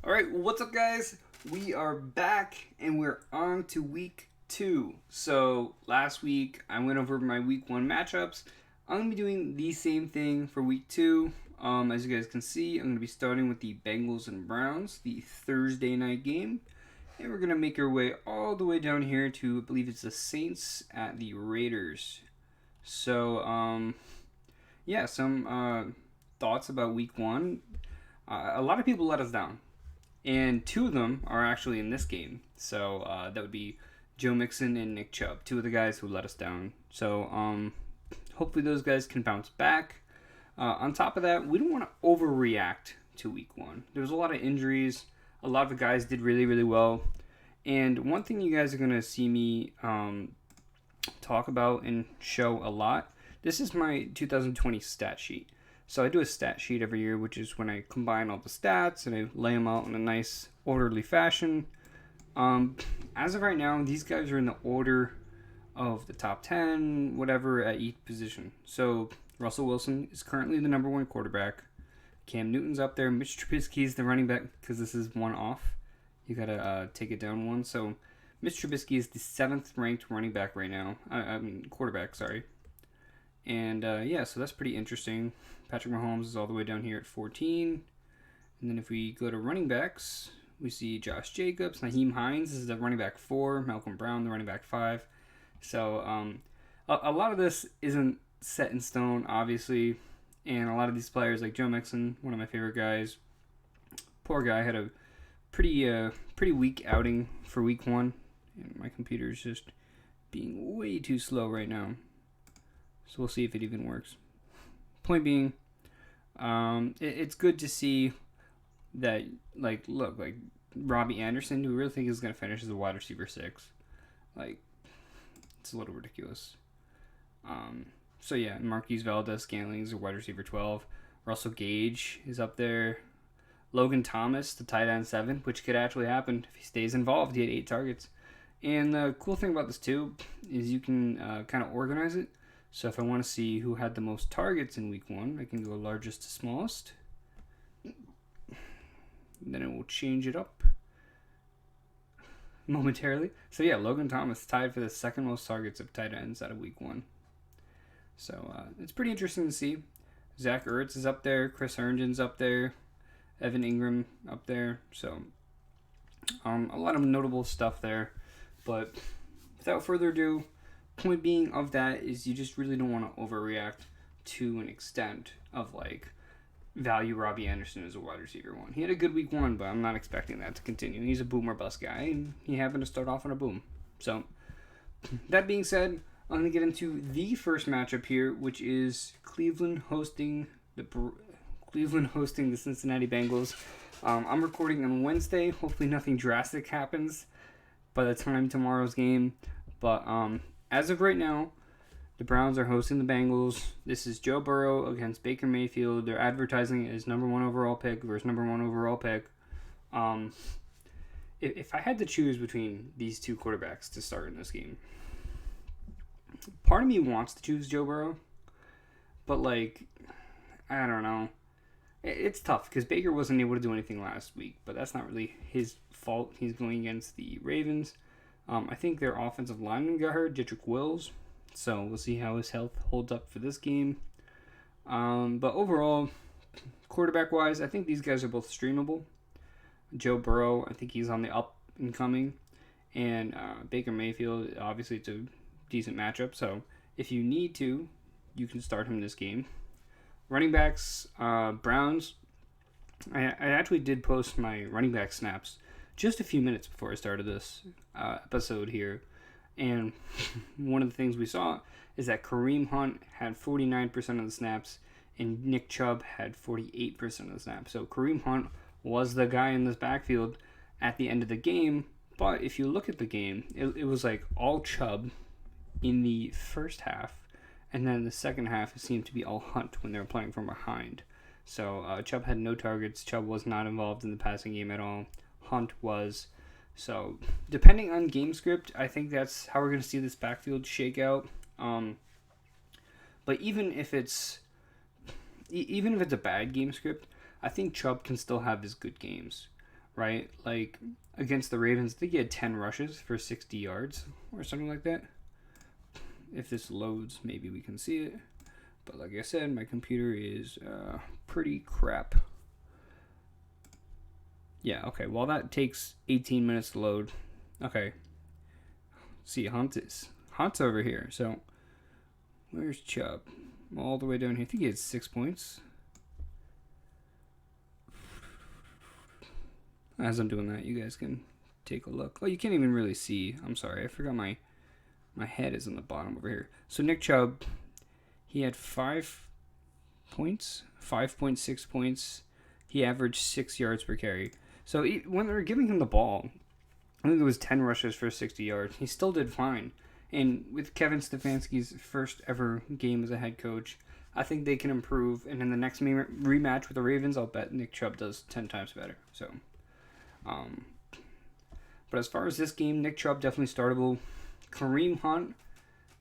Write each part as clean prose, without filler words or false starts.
Alright, what's up, guys? We are back and we're on to week 2. So, last week I went over my week 1 matchups. I'm going to be doing the same thing for week 2. As you guys can see, I'm going to be starting with the Bengals and Browns, the Thursday night game. And we're going to make our way all the way down here to, I believe it's the Saints at the Raiders. So, some thoughts about week 1. A lot of people let us down. And 2 of them are actually in this game. So that would be Joe Mixon and Nick Chubb, 2 of the guys who let us down. So hopefully those guys can bounce back. On top of that, we don't want to overreact to week 1. There was a lot of injuries. A lot of the guys did really, really well. And one thing you guys are going to see me talk about and show a lot, this is my 2020 stat sheet. So I do a stat sheet every year, which is when I combine all the stats and I lay them out in a nice orderly fashion. As of right now, these guys are in the order of the top 10, whatever, at each position. So Russell Wilson is currently the number 1 quarterback. Cam Newton's up there. Mitch Trubisky is the running back because this is one off. You got to take it down one. So Mitch Trubisky is the 7th ranked running back right now. Quarterback, sorry. And so that's pretty interesting. Patrick Mahomes is all the way down here at 14. And then if we go to running backs, we see Josh Jacobs. Naheem Hines is the running back 4. Malcolm Brown, the running back 5. So a lot of this isn't set in stone, obviously. And a lot of these players, like Joe Mixon, one of my favorite guys, poor guy, had a pretty weak outing for week 1. And my computer is just being way too slow right now. So we'll see if it even works. Point being, it's good to see that, like Robbie Anderson, who we really think is going to finish as a wide receiver 6. It's a little ridiculous. Marquise Valdez-Scantling is a wide receiver 12. Russell Gage is up there. Logan Thomas, the tight end 7, which could actually happen if he stays involved. He had 8 targets. And the cool thing about this too is you can kind of organize it. So if I want to see who had the most targets in week 1, I can go largest to smallest. Then it will change it up momentarily. So yeah, Logan Thomas tied for the 2nd most targets of tight ends out of week 1. So it's pretty interesting to see. Zach Ertz is up there. Chris Herndon's up there. Evan Ingram up there. So a lot of notable stuff there. But without further ado, point being of that is you just really don't want to overreact to an extent of value Robbie Anderson as a wide receiver 1. He had a good week 1, but I'm not expecting that to continue. He's a boom or bust guy, and he happened to start off on a boom. So that being said, I'm going to get into the first matchup here, which is Cleveland hosting the Cincinnati Bengals. I'm recording on Wednesday. Hopefully nothing drastic happens by the time tomorrow's game. But as of right now, the Browns are hosting the Bengals. This is Joe Burrow against Baker Mayfield. They're advertising it as number 1 overall pick versus number 1 overall pick. If I had to choose between these 2 quarterbacks to start in this game, part of me wants to choose Joe Burrow, but I don't know. It's tough because Baker wasn't able to do anything last week, but that's not really his fault. He's going against the Ravens. I think their offensive lineman got hurt, Jedrick Wills, so we'll see how his health holds up for this game. But overall, quarterback-wise, I think these guys are both streamable. Joe Burrow, I think he's on the up and coming, and Baker Mayfield, obviously it's a decent matchup, so if you need to, you can start him in this game. Running backs, Browns, I actually did post my running back snaps just a few minutes before I started this episode here. And one of the things we saw is that Kareem Hunt had 49% of the snaps and Nick Chubb had 48% of the snaps. So Kareem Hunt was the guy in this backfield at the end of the game. But if you look at the game, it was all Chubb in the first half. And then the second half, it seemed to be all Hunt when they were playing from behind. So Chubb had no targets. Chubb was not involved in the passing game at all. Hunt was. So depending on game script, I think that's how we're going to see this backfield shake out. But even if it's a bad game script, I think Chubb can still have his good games. right? Like against the Ravens, I think he had 10 rushes for 60 yards or something like that. If this loads, maybe we can see it. But like I said, my computer is pretty crap. Yeah, okay. Well, that takes 18 minutes to load. Okay. See, Hunt's over here. So, where's Chubb? All the way down here. I think he had 6 points. As I'm doing that, you guys can take a look. Oh, you can't even really see. I'm sorry. I forgot my head is in the bottom over here. So, Nick Chubb, he had 5 points, 5.6 points. He averaged 6 yards per carry. So when they were giving him the ball, I think it was 10 rushes for 60 yards. He still did fine. And with Kevin Stefanski's first ever game as a head coach, I think they can improve. And in the next rematch with the Ravens, I'll bet Nick Chubb does 10 times better. So, but as far as this game, Nick Chubb definitely startable. Kareem Hunt,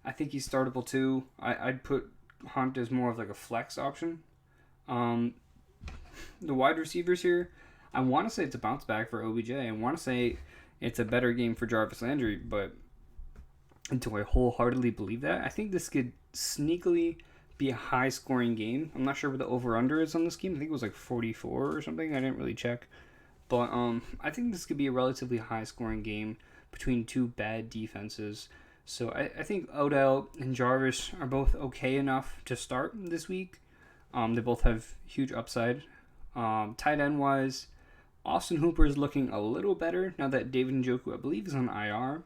I think he's startable too. I'd put Hunt as more of like a flex option. The wide receivers here, I want to say it's a bounce back for OBJ. I want to say it's a better game for Jarvis Landry, but until I wholeheartedly believe that, I think this could sneakily be a high-scoring game. I'm not sure what the over-under is on this game. I think it was like 44 or something. I didn't really check. But I think this could be a relatively high-scoring game between two bad defenses. So I think Odell and Jarvis are both okay enough to start this week. They both have huge upside. Tight end wise, Austin Hooper is looking a little better now that David Njoku, I believe, is on IR.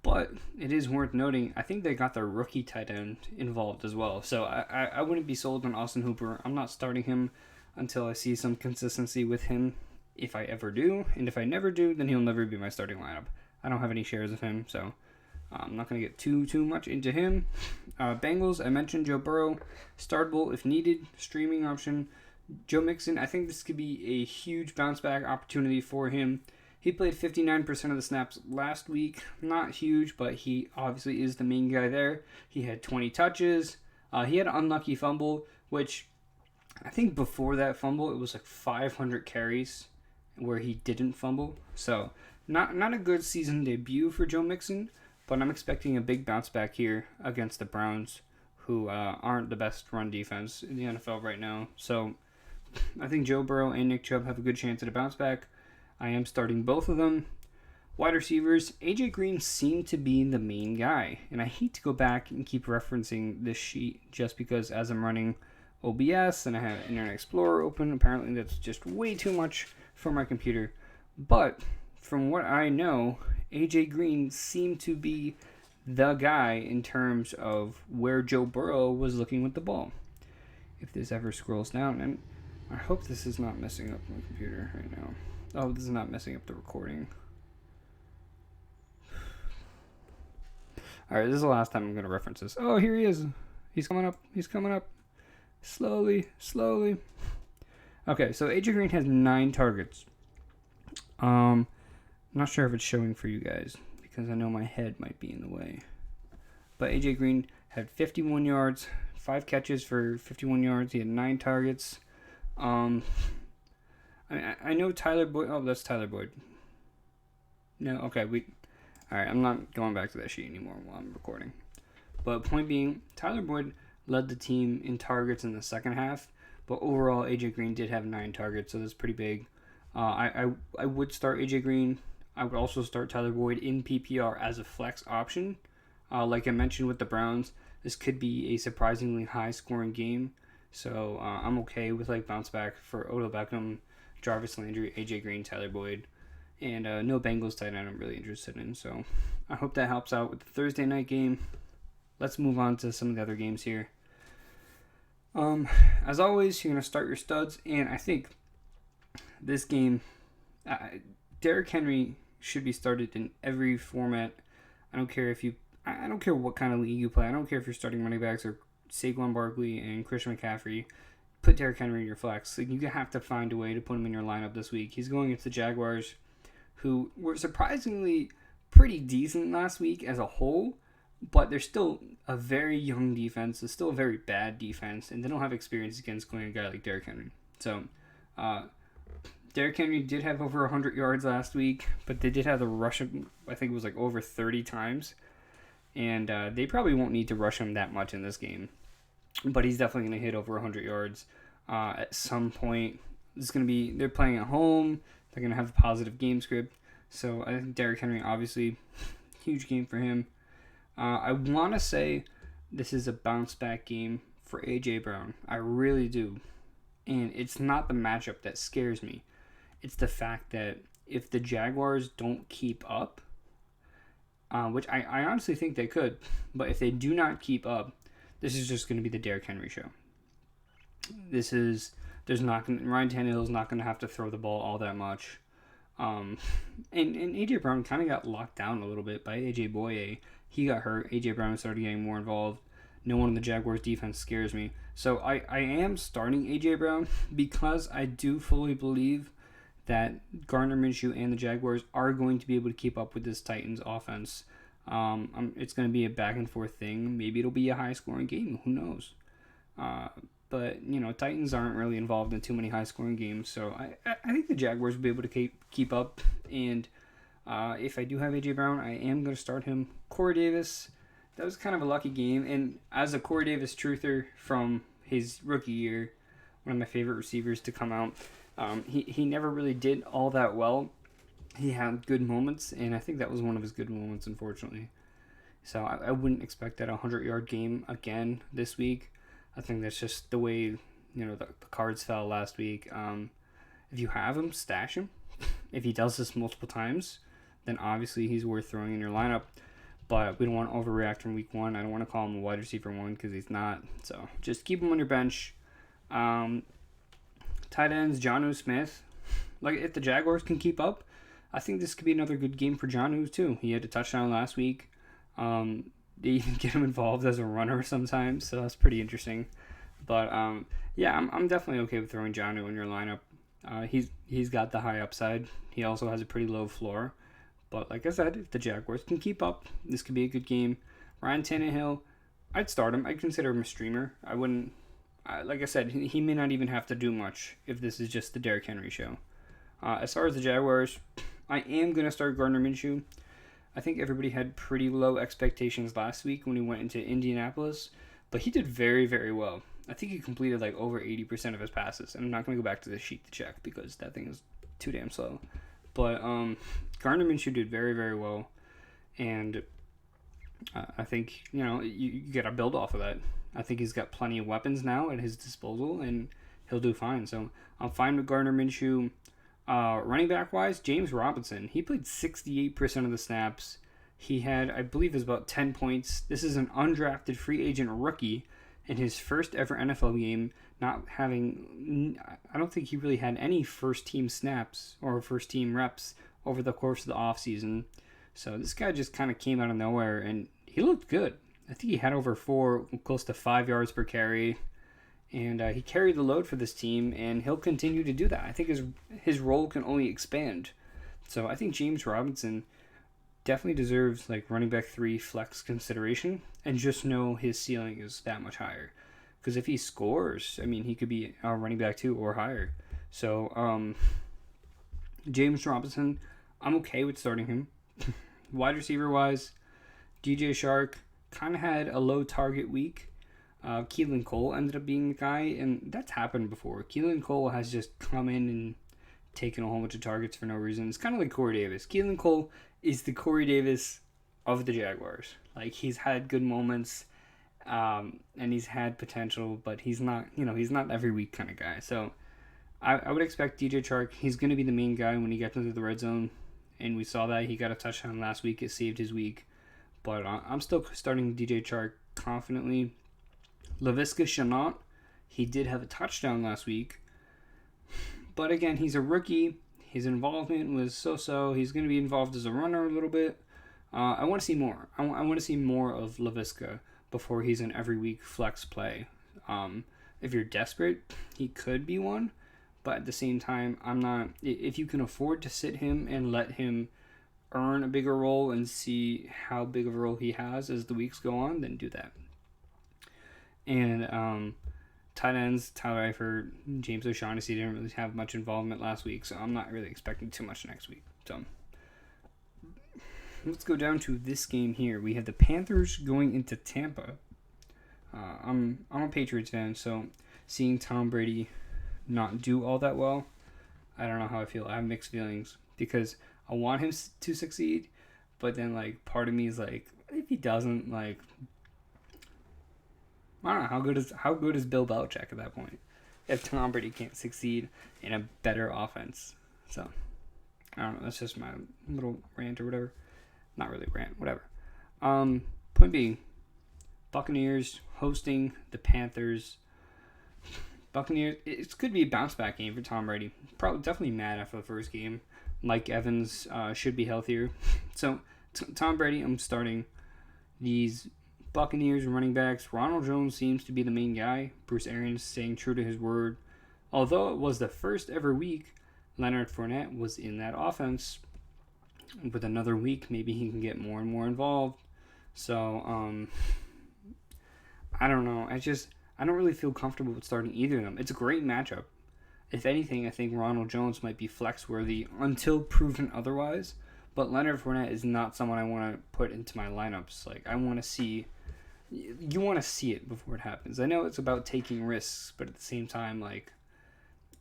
But it is worth noting, I think they got their rookie tight end involved as well. So I wouldn't be sold on Austin Hooper. I'm not starting him until I see some consistency with him, if I ever do. And if I never do, then he'll never be my starting lineup. I don't have any shares of him, so I'm not going to get too much into him. Bengals, I mentioned Joe Burrow, startable if needed, streaming option. Joe Mixon, I think this could be a huge bounce back opportunity for him. He played 59% of the snaps last week. Not huge, but he obviously is the main guy there. He had 20 touches. He had an unlucky fumble, which I think before that fumble, it was like 500 carries where he didn't fumble. So not a good season debut for Joe Mixon, but I'm expecting a big bounce back here against the Browns, who aren't the best run defense in the NFL right now. So I think Joe Burrow and Nick Chubb have a good chance at a bounce back. I am starting both of them. Wide receivers, AJ Green seemed to be the main guy. And I hate to go back and keep referencing this sheet just because as I'm running OBS and I have Internet Explorer open, apparently that's just way too much for my computer. But from what I know, AJ Green seemed to be the guy in terms of where Joe Burrow was looking with the ball. If this ever scrolls down, and I hope this is not messing up my computer right now. Oh, this is not messing up the recording. Alright, this is the last time I'm going to reference this. Oh, here he is. He's coming up. He's coming up. Slowly. Okay, so AJ Green has 9 targets. I'm not sure if it's showing for you guys because I know my head might be in the way. But AJ Green had 51 yards, 5 catches for 51 yards. He had 9 targets. I know Tyler Boyd. Oh, that's Tyler Boyd. No, okay. Alright, I'm not going back to that sheet anymore while I'm recording. But point being, Tyler Boyd led the team in targets in the second half. But overall, AJ Green did have 9 targets, so that's pretty big. I would start AJ Green. I would also start Tyler Boyd in PPR as a flex option. Like I mentioned with the Browns, this could be a surprisingly high-scoring game. So I'm okay with like bounce back for Odell Beckham, Jarvis Landry, AJ Green, Tyler Boyd, and no Bengals tight end I'm really interested in. So I hope that helps out with the Thursday night game. Let's move on to some of the other games here. As always, you're going to start your studs, and I think this game, Derrick Henry should be started in every format. I don't care what kind of league you play. I don't care if you're starting running backs or Saquon Barkley and Christian McCaffrey. Put Derrick Henry in your flex. Like, you have to find a way to put him in your lineup this week. He's going against the Jaguars, who were surprisingly pretty decent last week as a whole, but they're still a very young defense. It's still a very bad defense, and they don't have experience against going a guy like Derrick Henry. So, Derrick Henry did have over 100 yards last week, but they did have to rush him, I think it was like over 30 times. And they probably won't need to rush him that much in this game. But he's definitely going to hit over 100 yards at some point. They're playing at home. They're going to have a positive game script. So I think Derrick Henry, obviously, huge game for him. I want to say this is a bounce back game for A.J. Brown. I really do. And it's not the matchup that scares me. It's the fact that if the Jaguars don't keep up, which I honestly think they could, but if they do not keep up, this is just going to be the Derrick Henry show. Ryan Tannehill's not going to have to throw the ball all that much. And A.J. Brown kind of got locked down a little bit by A.J. Boye. He got hurt. A.J. Brown started getting more involved. No one in the Jaguars defense scares me. So I am starting A.J. Brown because I do fully believe that Gardner Minshew and the Jaguars are going to be able to keep up with this Titans offense. It's going to be a back and forth thing. Maybe it'll be a high scoring game. Who knows? But, Titans aren't really involved in too many high scoring games. So I think the Jaguars will be able to keep up. And if I do have A.J. Brown, I am going to start him. Corey Davis, that was kind of a lucky game. And as a Corey Davis truther from his rookie year, one of my favorite receivers to come out, he never really did all that well. He had good moments, and I think that was one of his good moments, unfortunately. So I wouldn't expect that 100-yard game again this week. I think that's just the way the cards fell last week. If you have him, stash him. If he does this multiple times, then obviously he's worth throwing in your lineup. But we don't want to overreact from week one. I don't want to call him a wide receiver one because he's not. So just keep him on your bench. Tight ends, Jonnu Smith. Like, if the Jaguars can keep up, I think this could be another good game for Jonnu, too. He had a touchdown last week. They even get him involved as a runner sometimes, so that's pretty interesting. But, I'm definitely okay with throwing Jonnu in your lineup. He's got the high upside. He also has a pretty low floor. But like I said, if the Jaguars can keep up, this could be a good game. Ryan Tannehill, I'd start him. I'd consider him a streamer. I wouldn't... like I said, he may not even have to do much if this is just the Derrick Henry show. As far as the Jaguars, I am going to start Gardner Minshew. I think everybody had pretty low expectations last week when he went into Indianapolis, but he did very, very well. I think he completed like over 80% of his passes, and I'm not going to go back to the sheet to check because that thing is too damn slow. But Gardner Minshew did very, very well, and I think, you got to build off of that. I think he's got plenty of weapons now at his disposal, and he'll do fine. So I'm fine with Gardner Minshew. Running back-wise, James Robinson. He played 68% of the snaps. He had, I believe, it was about 10 points. This is an undrafted free agent rookie in his first ever NFL game, not having... I don't think he really had any first-team snaps or first-team reps over the course of the offseason. So this guy just kind of came out of nowhere, and he looked good. I think he had over close to 5 yards per carry, and he carried the load for this team, and he'll continue to do that. I think his role can only expand. So I think James Robinson definitely deserves like running back 3 flex consideration, and just know his ceiling is that much higher. Because if he scores, I mean, he could be a running back 2 or higher. So James Robinson, I'm okay with starting him. Wide receiver wise, DJ Shark kind of had a low target week. Keelan Cole ended up being the guy, and that's happened before. Keelan Cole has just come in and taken a whole bunch of targets for no reason. It's kind of like Corey Davis. Keelan Cole is the Corey Davis of the Jaguars. Like, he's had good moments, and he's had potential, but he's not every week kind of guy. So I would expect DJ Chark, he's going to be the main guy when he gets into the red zone, and we saw that. He got a touchdown last week. It saved his week. But I'm still starting DJ Chark confidently. Laviska Shenault, he did have a touchdown last week. But again, he's a rookie. His involvement was so-so. He's going to be involved as a runner a little bit. I want to see more. I want to see more of Laviska before he's an every week flex play. If you're desperate, he could be one. But at the same time, I'm not. If you can afford to sit him and let him earn a bigger role and see how big of a role he has as the weeks go on, then do that. And Tight ends, Tyler Eifert, James O'Shaughnessy didn't really have much involvement last week, so I'm not really expecting too much next week. So let's go down to this game here. We have the Panthers going into Tampa. I'm a Patriots fan, so seeing Tom Brady not do all that well, I don't know how I feel. I have mixed feelings because I want him to succeed, but then like part of me is like, if he doesn't, like, I don't know, how good is Bill Belichick at that point if Tom Brady can't succeed in a better offense? So I don't know. That's just my little rant or whatever. Not really rant, whatever. Point being, Buccaneers hosting the Panthers. Buccaneers, it could be a bounce back game for Tom Brady. Probably definitely mad after the first game. Mike Evans should be healthier. So Tom Brady, I'm starting these Buccaneers running backs. Ronald Jones seems to be the main guy. Bruce Arians staying true to his word. Although it was the first ever week Leonard Fournette was in that offense. With another week, maybe he can get more and more involved. So, I don't know. I don't really feel comfortable with starting either of them. It's a great matchup. If anything, I think Ronald Jones might be flex worthy until proven otherwise. But Leonard Fournette is not someone I want to put into my lineups. Like, I want to see... You want to see it before it happens. I know it's about taking risks, but at the same time, like,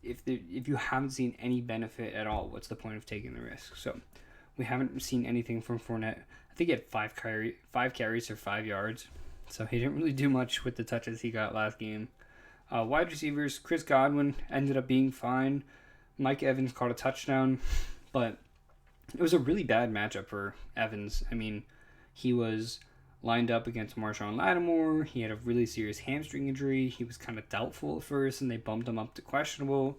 if you haven't seen any benefit at all, what's the point of taking the risk? So, we haven't seen anything from Fournette. I think he had 5 carries for 5 yards. So, he didn't really do much with the touches he got last game. Wide receivers, Chris Godwin ended up being fine. Mike Evans caught a touchdown, but it was a really bad matchup for Evans. I mean, he was lined up against Marshawn Lattimore. He had a really serious hamstring injury. He was kind of doubtful at first, and they bumped him up to questionable.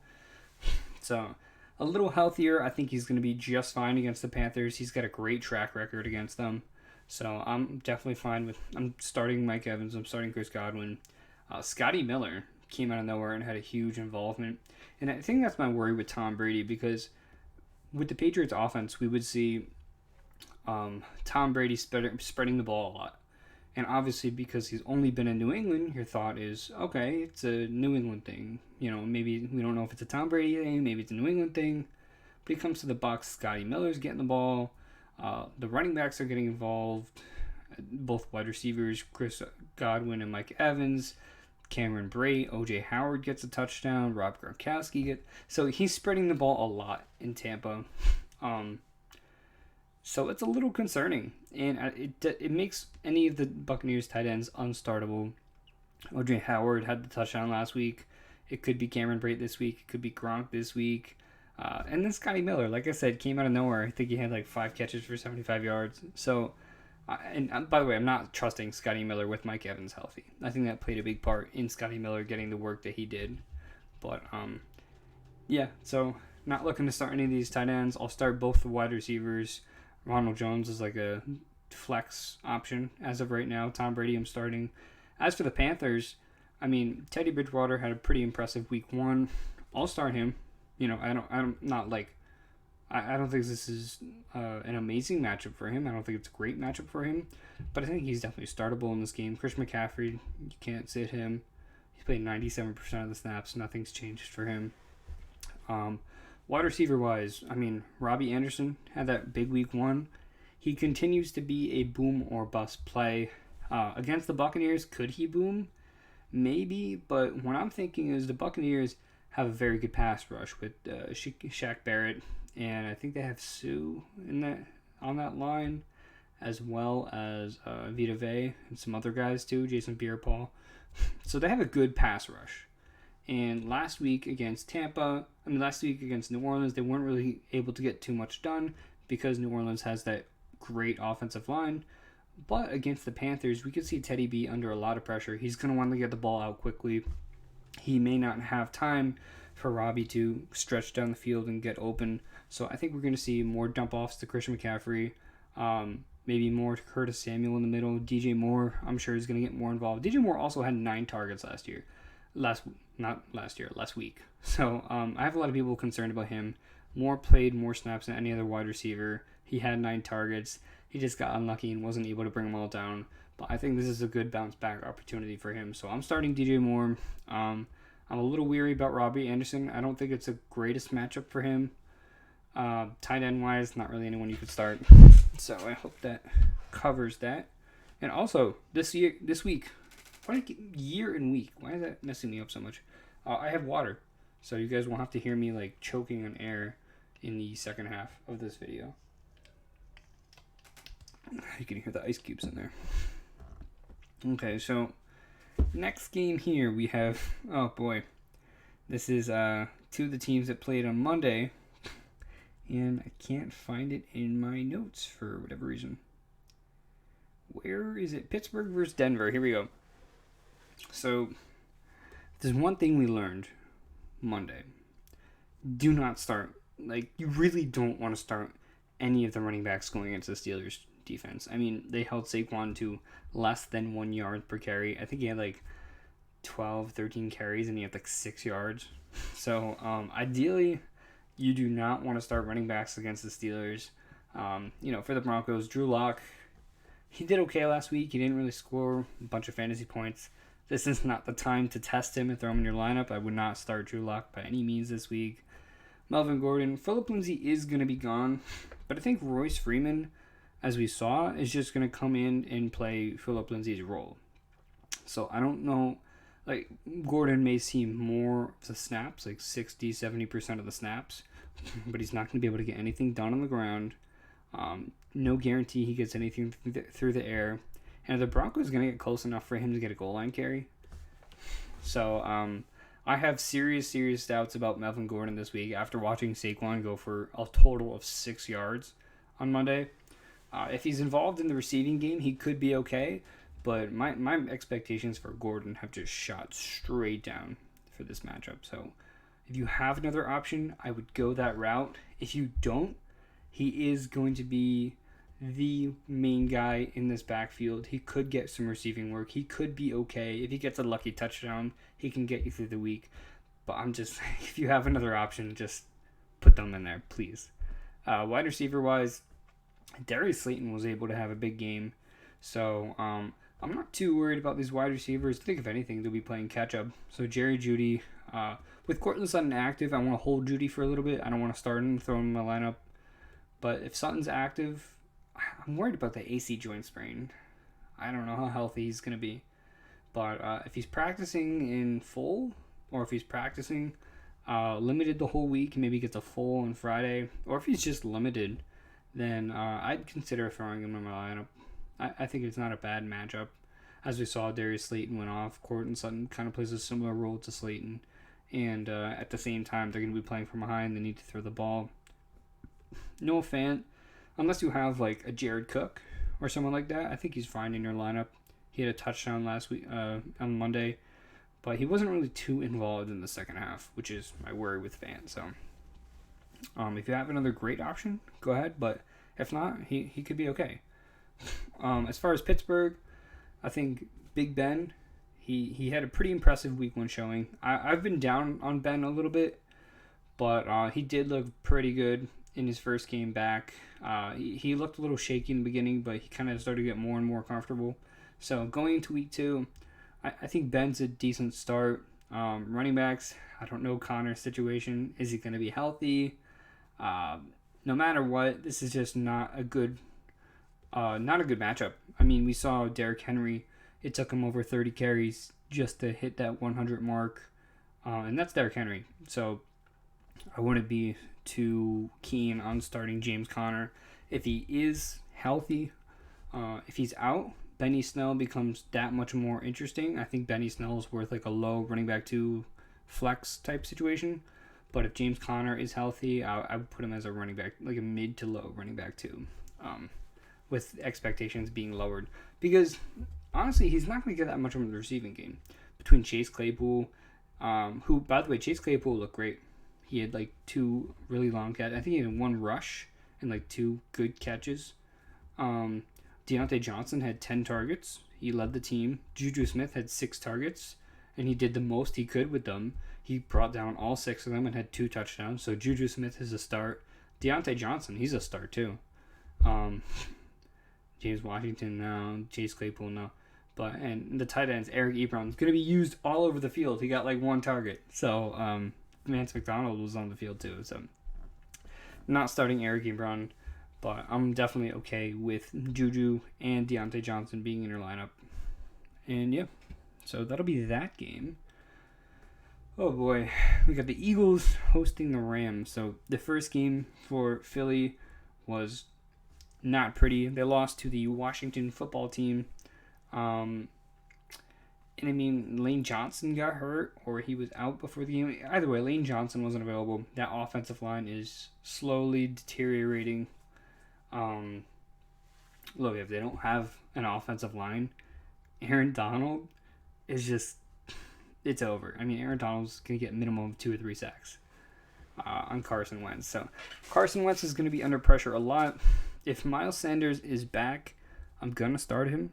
So, a little healthier. I think he's going to be just fine against the Panthers. He's got a great track record against them. So, I'm definitely fine with... I'm starting Mike Evans. I'm starting Chris Godwin. Scotty Miller came out of nowhere and had a huge involvement. And I think that's my worry with Tom Brady, because with the Patriots offense, we would see Tom Brady spreading the ball a lot. And obviously, because he's only been in New England, your thought is, okay, it's a New England thing. You know, maybe we don't know if it's a Tom Brady thing, maybe it's a New England thing. But he comes to the Bucs, Scotty Miller's getting the ball. The running backs are getting involved. Both wide receivers, Chris Godwin and Mike Evans. Cameron Brate, O.J. Howard gets a touchdown. Rob Gronkowski so he's spreading the ball a lot in Tampa. So it's a little concerning, and it makes any of the Buccaneers tight ends unstartable. O.J. Howard had the touchdown last week. It could be Cameron Brate this week. It could be Gronk this week. And then Scotty Miller, like I said, came out of nowhere. I think he had like 5 catches for 75 yards. So, and by the way, I'm not trusting Scotty Miller with Mike Evans healthy. I think that played a big part in Scotty Miller getting the work that he did. But, yeah, so not looking to start any of these tight ends. I'll start both the wide receivers. Ronald Jones is like a flex option as of right now. Tom Brady, I'm starting. As for the Panthers, I mean, Teddy Bridgewater had a pretty impressive week 1. I'll start him. You know, I don't think this is an amazing matchup for him. I don't think it's a great matchup for him. But I think he's definitely startable in this game. Christian McCaffrey, you can't sit him. He's played 97% of the snaps. Nothing's changed for him. Wide receiver-wise, I mean, Robbie Anderson had that big week 1. He continues to be a boom or bust play. Against the Buccaneers, could he boom? Maybe, but what I'm thinking is the Buccaneers have a very good pass rush with Shaq Barrett, and I think they have Sue on that line, as well as Vita Vea and some other guys too, Jason Pierre-Paul. So they have a good pass rush. And last week against New Orleans, they weren't really able to get too much done because New Orleans has that great offensive line. But against the Panthers, we could see Teddy be under a lot of pressure. He's going to want to get the ball out quickly. He may not have time for Robbie to stretch down the field and get open. So I think we're going to see more dump-offs to Christian McCaffrey, maybe more to Curtis Samuel in the middle. DJ Moore, I'm sure, is going to get more involved. DJ Moore also had 9 targets last week. So I have a lot of people concerned about him. Moore played more snaps than any other wide receiver. He had 9 targets. He just got unlucky and wasn't able to bring them all down. But I think this is a good bounce back opportunity for him. So I'm starting DJ Moore. I'm a little weary about Robbie Anderson. I don't think it's the greatest matchup for him. Tight end wise, not really anyone you could start. So I hope that covers that. And also this week, what year and week? Why is that messing me up so much? I have water, so you guys won't have to hear me like choking on air in the second half of this video. You can hear the ice cubes in there. Okay, so next game here we have, oh boy, this is two of the teams that played on Monday, and I can't find it in my notes for whatever reason. Where is it? Pittsburgh versus Denver. Here we go. So there's one thing we learned Monday. Do not start. Like, you really don't want to start any of the running backs going against the Steelers defense. I mean, they held Saquon to less than 1 yard per carry. I think he had like 12, 13 carries and he had like 6 yards. So ideally, you do not want to start running backs against the Steelers. For the Broncos, Drew Lock, he did okay last week. He didn't really score a bunch of fantasy points. This is not the time to test him and throw him in your lineup. I would not start Drew Lock by any means this week. Melvin Gordon, Phillip Lindsay is going to be gone, but I think Royce Freeman, as we saw, is just going to come in and play Phillip Lindsay's role. So I don't know, like, Gordon may see more of the snaps, like 60, 70% of the snaps, but he's not going to be able to get anything done on the ground. No guarantee he gets anything through the air. And the Broncos going to get close enough for him to get a goal line carry. So I have serious doubts about Melvin Gordon this week after watching Saquon go for a total of 6 yards on Monday. If he's involved in the receiving game, he could be okay. But my expectations for Gordon have just shot straight down for this matchup. So if you have another option, I would go that route. If you don't, he is going to be the main guy in this backfield. He could get some receiving work. He could be okay. If he gets a lucky touchdown, he can get you through the week. But I'm just, if you have another option, just put them in there, please. Wide receiver wise, Darius Slayton was able to have a big game. So I'm not too worried about these wide receivers. I think if anything, they'll be playing catch up. So Jerry Jeudy, with Courtland Sutton active, I want to hold Jeudy for a little bit. I don't want to start him, throw him in my lineup. But if Sutton's active, I'm worried about the AC joint sprain. I don't know how healthy he's going to be. But if he's practicing in full, or if he's practicing limited the whole week, maybe gets a full on Friday, or if he's just limited, then I'd consider throwing him in my lineup. I think it's not a bad matchup. As we saw, Darius Slayton went off. Courtland Sutton kind of plays a similar role to Slayton. And at the same time, they're going to be playing from behind. They need to throw the ball. Noah Fant, unless you have like a Jared Cook or someone like that, I think he's fine in your lineup. He had a touchdown last week on Monday, but he wasn't really too involved in the second half, which is my worry with Fant. So if you have another great option, go ahead. But if not, he could be okay. As far as Pittsburgh, I think Big Ben, he had a pretty impressive week 1 showing. I've been down on Ben a little bit, but he did look pretty good in his first game back. He looked a little shaky in the beginning, but he kind of started to get more and more comfortable. So going into week 2, I think Ben's a decent start. Running backs, I don't know Connor's situation. Is he going to be healthy? No matter what, this is just not a good matchup. I mean, we saw Derrick Henry. It took him over 30 carries just to hit that 100 mark. And that's Derrick Henry. So I wouldn't be too keen on starting James Conner. If he is healthy, if he's out, Benny Snell becomes that much more interesting. I think Benny Snell is worth like a low running back 2 flex type situation. But if James Conner is healthy, I would put him as a running back, like a mid to low running back 2, with expectations being lowered. Because honestly, he's not going to get that much of a receiving game. Between Chase Claypool, who, by the way, Chase Claypool looked great. He had like 2 really long catches. I think he had 1 rush and like 2 good catches. Deontay Johnson had 10 targets. He led the team. Juju Smith had 6 targets, and he did the most he could with them. He brought down all 6 of them and had 2 touchdowns. So Juju Smith is a start. Deontay Johnson, he's a start too. James Washington now, Chase Claypool now. And the tight ends, Eric Ebron, is going to be used all over the field. He got like one target. So Vance McDonald was on the field too. So not starting Eric Ebron, but I'm definitely okay with Juju and Deontay Johnson being in your lineup. And yeah, so that'll be that game. Oh boy, we got the Eagles hosting the Rams. So the first game for Philly was not pretty. They lost to the Washington football team. And I mean, Lane Johnson got hurt, or he was out before the game. Either way, Lane Johnson wasn't available. That offensive line is slowly deteriorating. Look, if they don't have an offensive line, Aaron Donald is just, it's over. I mean, Aaron Donald's going to get minimum of 2 or 3 sacks on Carson Wentz. So Carson Wentz is going to be under pressure a lot. If Miles Sanders is back, I'm going to start him.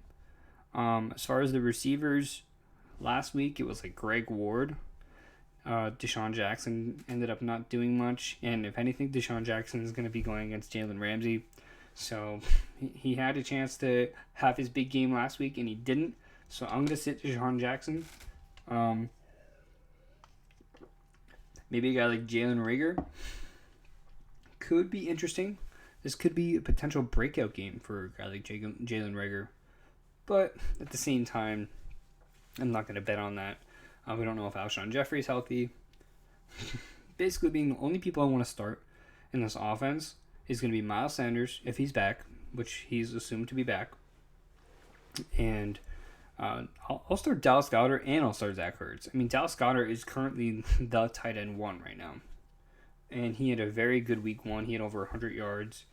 As far as the receivers, last week it was like Greg Ward. Deshaun Jackson ended up not doing much. And if anything, Deshaun Jackson is going to be going against Jalen Ramsey. So he had a chance to have his big game last week and he didn't. So I'm going to sit Deshaun Jackson. Maybe a guy like Jalen Reagor could be interesting. This could be a potential breakout game for a guy like Jalen Reagor. But at the same time, I'm not going to bet on that. We don't know if Alshon Jeffrey's healthy. Basically, being the only people I want to start in this offense is going to be Miles Sanders, if he's back, which he's assumed to be back. And I'll start Dallas Goedert and I'll start Zach Ertz. I mean, Dallas Goedert is currently the tight end 1 right now. And he had a very good week 1. He had over 100 yards.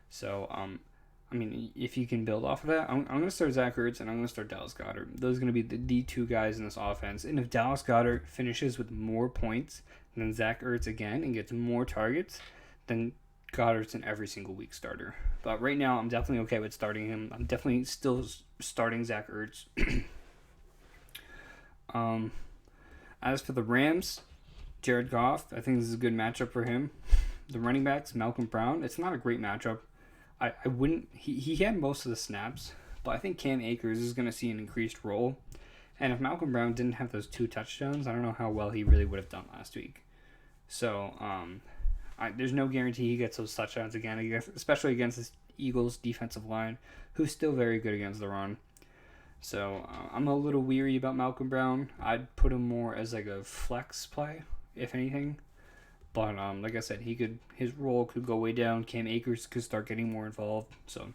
So, I mean, if you can build off of that, I'm going to start Zach Ertz and I'm going to start Dallas Goedert. Those are going to be the 2 guys in this offense. And if Dallas Goedert finishes with more points than Zach Ertz again and gets more targets, then Goddard's an every single week starter. But right now, I'm definitely okay with starting him. I'm definitely still starting Zach Ertz. As for the Rams, Jared Goff, I think this is a good matchup for him. The running backs, Malcolm Brown, it's not a great matchup. I wouldn't. He had most of the snaps, but I think Cam Akers is going to see an increased role. And if Malcolm Brown didn't have those 2 touchdowns, I don't know how well he really would have done last week. So, there's no guarantee he gets those touchdowns again, especially against this Eagles defensive line, who's still very good against the run. So, I'm a little weary about Malcolm Brown. I'd put him more as like a flex play, if anything. But like I said, his role could go way down. Cam Akers could start getting more involved. So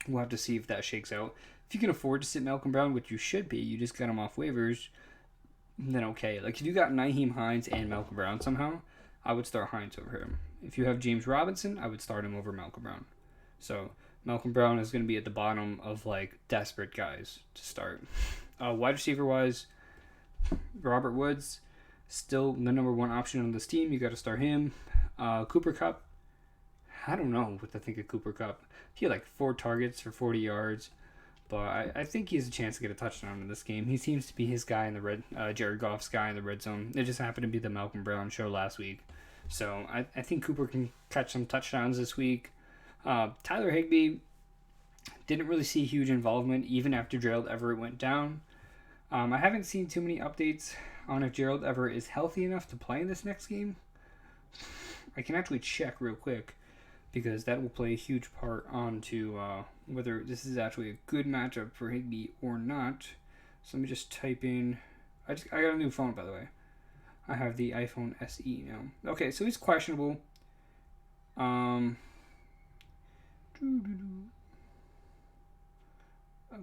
we'll have to see if that shakes out. If you can afford to sit Malcolm Brown, which you should be, you just got him off waivers, then okay. Like if you got Nyheim Hines and Malcolm Brown somehow, I would start Hines over him. If you have James Robinson, I would start him over Malcolm Brown. So Malcolm Brown is going to be at the bottom of like desperate guys to start. Wide receiver wise, Robert Woods. Still the number 1 option on this team. You got to start him. Cooper Kupp. I don't know what to think of Cooper Kupp. He had like 4 targets for 40 yards. But I think he has a chance to get a touchdown in this game. He seems to be his guy in the red, Jared Goff's guy in the red zone. It just happened to be the Malcolm Brown show last week. So I think Cooper can catch some touchdowns this week. Tyler Higbee didn't really see huge involvement even after Gerald Everett went down. I haven't seen too many updates on if Gerald Everett is healthy enough to play in this next game. I can actually check real quick because that will play a huge part onto whether this is actually a good matchup for Higbee or not. So let me just type in. I got a new phone, by the way. I have the iPhone SE now. Okay, so he's questionable.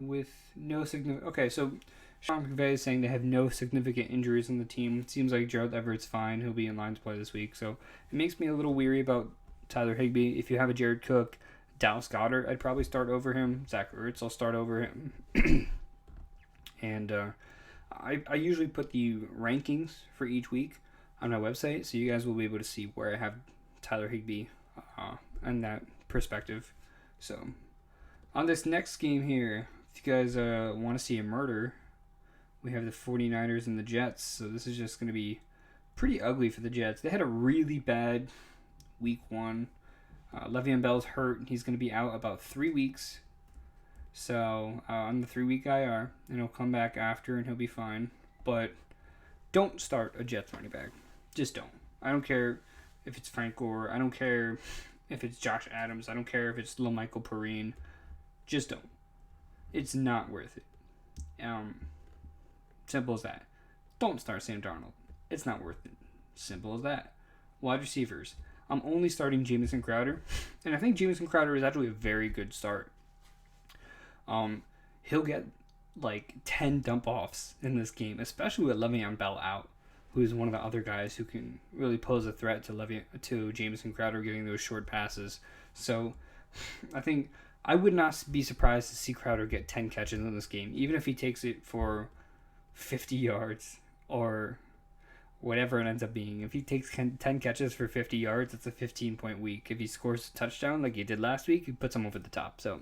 With no significant. Okay, so Sean McVay is saying they have no significant injuries on the team. It seems like Gerald Everett's fine. He'll be in line to play this week. So it makes me a little weary about Tyler Higbee. If you have a Jared Cook, Dallas Goedert, I'd probably start over him. Zach Ertz, I'll start over him. And I usually put the rankings for each week on my website, so you guys will be able to see where I have Tyler Higbee and that perspective. So on this next game here, if you guys want to see a murder, we have the 49ers and the Jets. So this is just going to be pretty ugly for the Jets. They had a really bad week 1. Le'Veon Bell's hurt. He's going to be out about 3 weeks. So on the 3-week IR, and he'll come back after, and he'll be fine. But don't start a Jets running back. Just don't. I don't care if it's Frank Gore. I don't care if it's Josh Adams. I don't care if it's LaMichael Perrine. Just don't. It's not worth it. Simple as that. Don't start Sam Darnold. It's not worth it. Simple as that. Wide receivers. I'm only starting Jamison Crowder, and I think Jamison Crowder is actually a very good start. He'll get like 10 dump offs in this game, especially with Le'Veon Bell out, who is one of the other guys who can really pose a threat to Jamison Crowder getting those short passes. So I think I would not be surprised to see Crowder get 10 catches in this game, even if he takes it for 50 yards or whatever it ends up being. If he takes 10 catches for 50 yards, it's a 15-point week. If he scores a touchdown like he did last week, he puts him over the top. So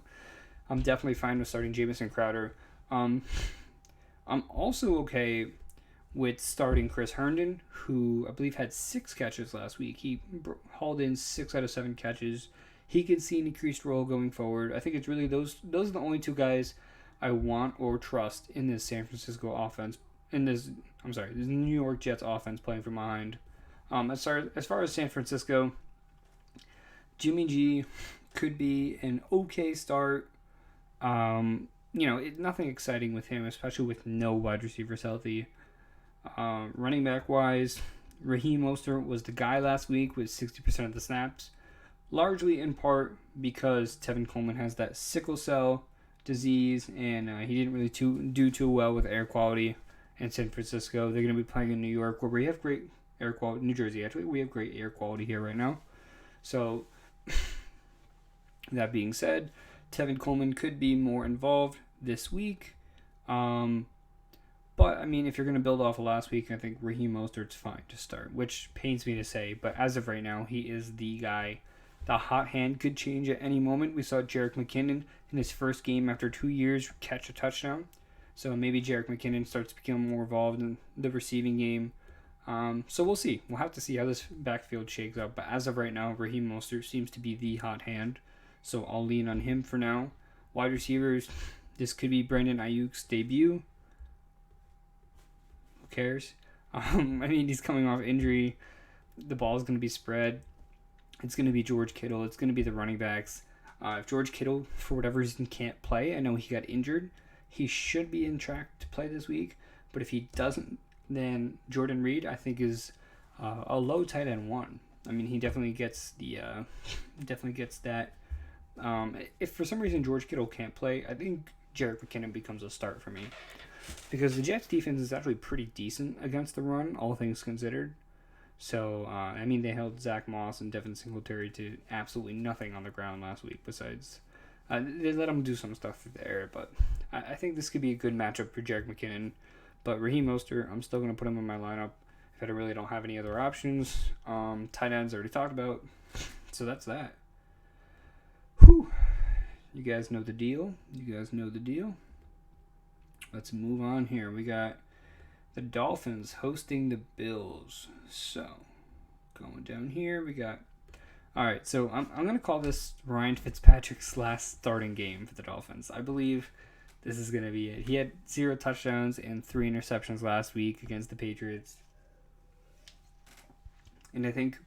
I'm definitely fine with starting Jamison Crowder. I'm also okay with starting Chris Herndon, who I believe had 6 catches last week. He hauled in 6 out of 7 catches. He could see an increased role going forward. I think it's really those are the only 2 guys I want or trust in this San Francisco offense. This New York Jets offense playing from behind. As far as San Francisco, Jimmy G could be an okay start. Nothing exciting with him, especially with no wide receivers healthy. Running back wise, Raheem Mostert was the guy last week with 60% of the snaps, largely in part because Tevin Coleman has that sickle cell disease, and he didn't really do too well with air quality in San Francisco. They're going to be playing in New York, where we have great air quality. New Jersey, actually, we have great air quality here right now. So, that being said, Tevin Coleman could be more involved this week. But, I mean, if you're going to build off of last week, I think Raheem Mostert's fine to start, which pains me to say. But as of right now, he is the guy. The hot hand could change at any moment. We saw Jerick McKinnon in his first game after 2 years catch a touchdown. So maybe Jerick McKinnon starts to become more involved in the receiving game. So we'll see. We'll have to see how this backfield shakes out. But as of right now, Raheem Mostert seems to be the hot hand. So I'll lean on him for now. Wide receivers, this could be Brandon Ayuk's debut. Who cares? He's coming off injury. The ball is going to be spread. It's going to be George Kittle. It's going to be the running backs. If George Kittle, for whatever reason, can't play, I know he got injured. He should be in track to play this week. But if he doesn't, then Jordan Reed, I think, is a low tight end 1. He definitely gets that. If for some reason George Kittle can't play, I think Jerick McKinnon becomes a start for me. Because the Jets defense is actually pretty decent against the run, all things considered. So, they held Zach Moss and Devin Singletary to absolutely nothing on the ground last week besides... they let him do some stuff through the air, but I think this could be a good matchup for Jerick McKinnon. But Raheem Mostert, I'm still going to put him in my lineup if I really don't have any other options. Tight ends already talked about, so that's that. Whew. You guys know the deal. Let's move on here. We got the Dolphins hosting the Bills. So, going down here, we got... Alright, so I'm going to call this Ryan Fitzpatrick's last starting game for the Dolphins. I believe this is going to be it. He had 0 touchdowns and 3 interceptions last week against the Patriots. And I think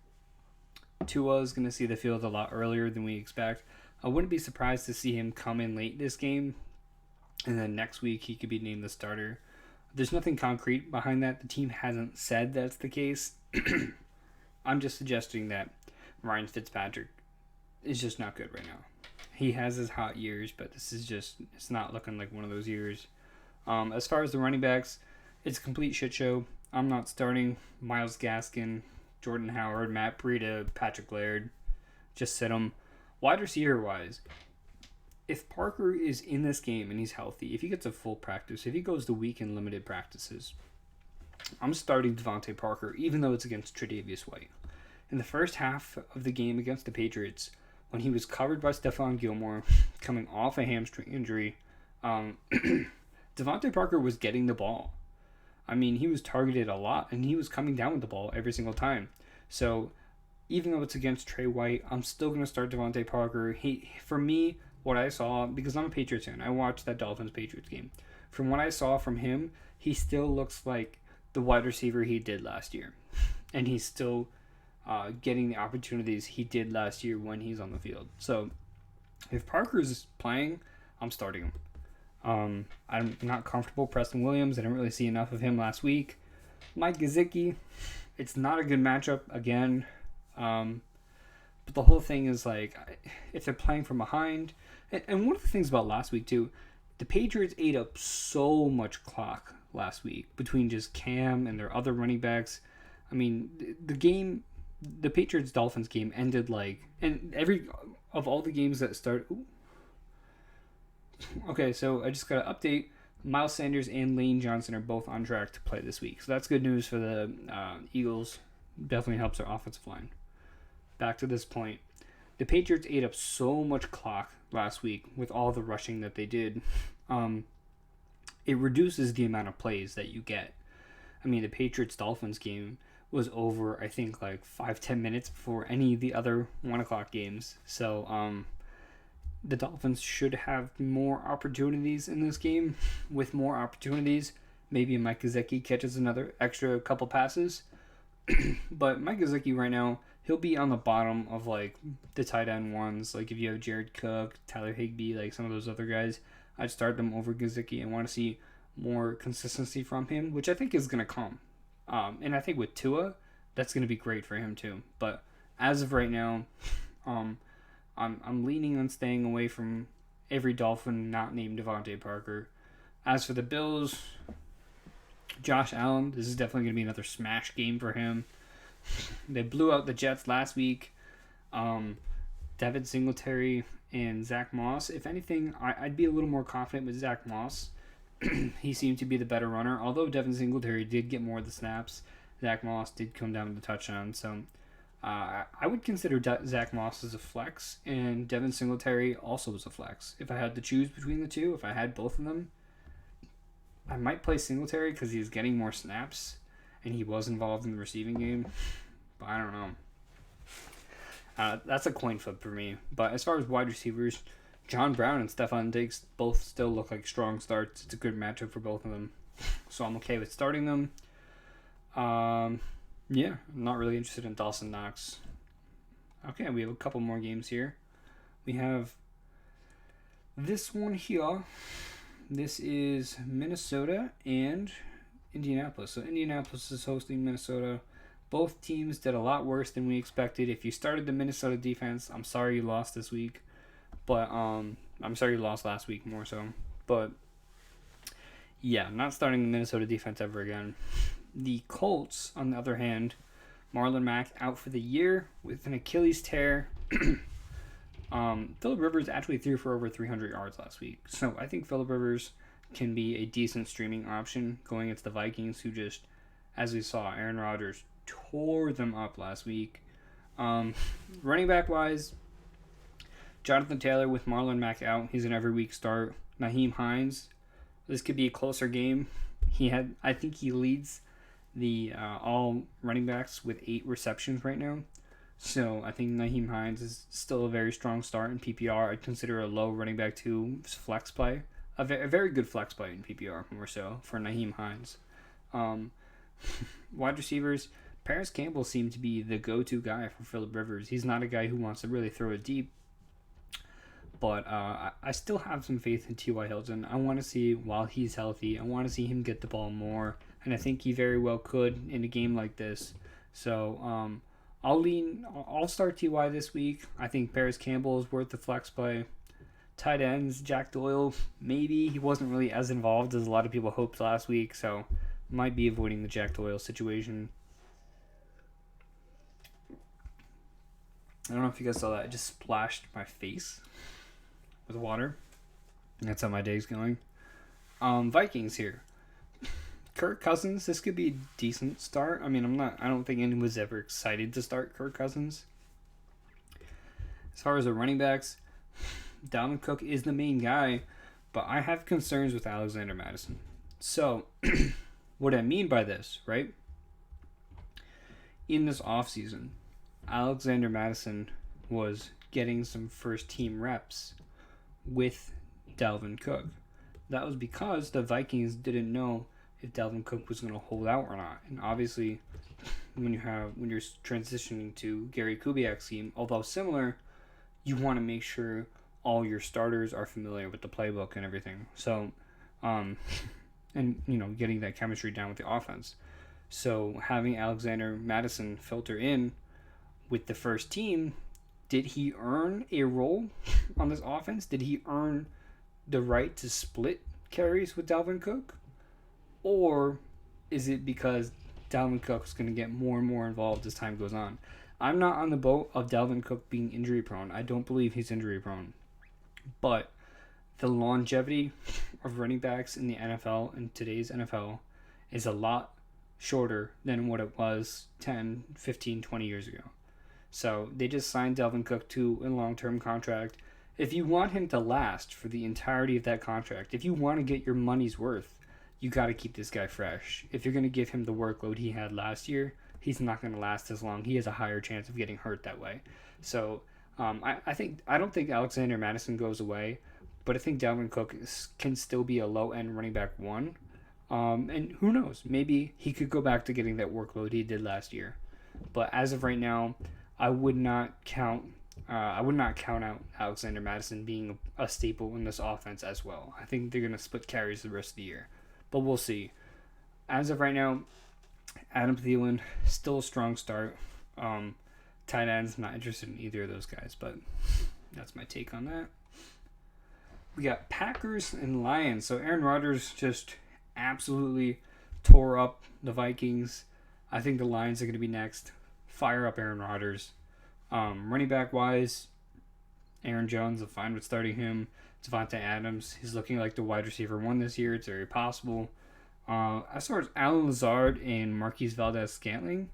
Tua is going to see the field a lot earlier than we expect. I wouldn't be surprised to see him come in late this game, and then next week he could be named the starter. There's nothing concrete behind that. The team hasn't said that's the case. I'm just suggesting that Ryan Fitzpatrick is just not good right now. He has his hot years, but it's not looking like one of those years. As far as the running backs, it's a complete shit show. I'm not starting Myles Gaskin, Jordan Howard, Matt Breida, Patrick Laird. Just sit them. Wide receiver wise, if Parker is in this game and he's healthy, if he gets a full practice, if he goes the week in limited practices, I'm starting Devontae Parker, even though it's against Tre'Davious White. In the first half of the game against the Patriots, when he was covered by Stephon Gilmore, coming off a hamstring injury, Devontae Parker was getting the ball. He was targeted a lot, and he was coming down with the ball every single time. So, even though it's against Trey White, I'm still going to start Devontae Parker. For me, what I saw, because I'm a Patriots fan, I watched that Dolphins-Patriots game. From what I saw from him, he still looks like the wide receiver he did last year. And he's still getting the opportunities he did last year when he's on the field. So if Parker's playing, I'm starting him. I'm not comfortable. Preston Williams, I didn't really see enough of him last week. Mike Gesicki, it's not a good matchup again. But the whole thing is like, if they're playing from behind, and one of the things about last week too, the Patriots ate up so much clock last week between just Cam and their other running backs. I mean, the Patriots-Dolphins game ended like, and of all the games that started. Okay, so I just got an update. Miles Sanders and Lane Johnson are both on track to play this week. So that's good news for the Eagles. Definitely helps their offensive line. Back to this point. The Patriots ate up so much clock last week with all the rushing that they did. It reduces the amount of plays that you get. I mean, the Patriots-Dolphins game was over, I think, like 5-10 minutes before any of the other 1 o'clock games. So, the Dolphins should have more opportunities in this game. With more opportunities, maybe Mike Gesicki catches another extra couple passes. But Mike Gesicki right now, he'll be on the bottom of like the tight end ones. Like if you have Jared Cook, Tyler Higbee, like some of those other guys, I'd start them over Gesicki and want to see more consistency from him, which I think is going to come. And I think with Tua, that's going to be great for him too. But as of right now, I'm leaning on staying away from every Dolphin not named Devontae Parker. As for the Bills, Josh Allen, this is definitely going to be another smash game for him. They blew out the Jets last week. Devin Singletary and Zach Moss. If anything, I'd be a little more confident with Zach Moss. He seemed to be the better runner. Although Devin Singletary did get more of the snaps, Zach Moss did come down with the touchdown. So I would consider Zach Moss as a flex, and Devin Singletary also as a flex. If I had to choose between the two, if I had both of them, I might play Singletary because he's getting more snaps, and he was involved in the receiving game. But I don't know. That's a coin flip for me. But as far as wide receivers, John Brown and Stephon Diggs both still look like strong starts. It's a good matchup for both of them. So I'm okay with starting them. Yeah, I'm not really interested in Dawson Knox. Okay, we have a couple more games here. We have this one here. This is Minnesota and Indianapolis. So Indianapolis is hosting Minnesota. Both teams did a lot worse than we expected. If you started the Minnesota defense, I'm sorry you lost this week. But I'm sorry you lost last week more so. But yeah, I'm not starting the Minnesota defense ever again. The Colts, on the other hand, Marlon Mack out for the year with an Achilles tear. Phillip Rivers actually threw for over 300 yards last week. So I think Phillip Rivers can be a decent streaming option going into the Vikings, who just, as we saw, Aaron Rodgers tore them up last week. Running back wise, Jonathan Taylor with Marlon Mack out. He's an every week start. Nyheim Hines, this could be a closer game. I think he leads the all running backs with 8 receptions right now. So I think Nyheim Hines is still a very strong start in PPR. I'd consider a low running back 2 flex play. A very good flex play in PPR, more so, for Nyheim Hines. Wide receivers, Paris Campbell seemed to be the go-to guy for Phillip Rivers. He's not a guy who wants to really throw it deep. But I still have some faith in T.Y. Hilton. I want to see, while he's healthy, I want to see him get the ball more. And I think he very well could in a game like this. So I'll start T.Y. this week. I think Paris Campbell is worth the flex play. Tight ends, Jack Doyle, maybe. He wasn't really as involved as a lot of people hoped last week. So might be avoiding the Jack Doyle situation. I don't know if you guys saw that. I just splashed my face with water. That's how my day's going. Vikings here. Kirk Cousins, this could be a decent start. I mean, I don't think anyone was ever excited to start Kirk Cousins. As far as the running backs, Dalvin Cook is the main guy, but I have concerns with Alexander Mattison. So, what I mean by this, right? In this offseason, Alexander Mattison was getting some first team reps with Dalvin Cook. That was because the Vikings didn't know if Dalvin Cook was going to hold out or not. And obviously, when you're transitioning to Gary Kubiak's scheme, although similar, you want to make sure all your starters are familiar with the playbook and everything. So, and getting that chemistry down with the offense. So having Alexander Madison filter in with the first team, did he earn a role on this offense? Did he earn the right to split carries with Dalvin Cook? Or is it because Dalvin Cook's going to get more and more involved as time goes on? I'm not on the boat of Dalvin Cook being injury prone. I don't believe he's injury prone. But the longevity of running backs in the NFL, in today's NFL, is a lot shorter than what it was 10, 15, 20 years ago. So they just signed Dalvin Cook to a long-term contract. If you want him to last for the entirety of that contract, if you want to get your money's worth, you got to keep this guy fresh. If you're going to give him the workload he had last year, he's not going to last as long. He has a higher chance of getting hurt that way. So I don't think Alexander Madison goes away, but I think Dalvin Cook can still be a low-end running back one. And who knows? Maybe he could go back to getting that workload he did last year. But as of right now, I would not count out Alexander Madison being a staple in this offense as well. I think they're going to split carries the rest of the year. But we'll see. As of right now, Adam Thielen, still a strong start. Tight ends, not interested in either of those guys, but that's my take on that. We got Packers and Lions. So Aaron Rodgers just absolutely tore up the Vikings. I think the Lions are going to be next. Fire up Aaron Rodgers. Running back wise, Aaron Jones, I'm fine with starting him. Devontae Adams, he's looking like the wide receiver one this year. It's very possible. As far as Alan Lazard and Marquise Valdez-Scantling,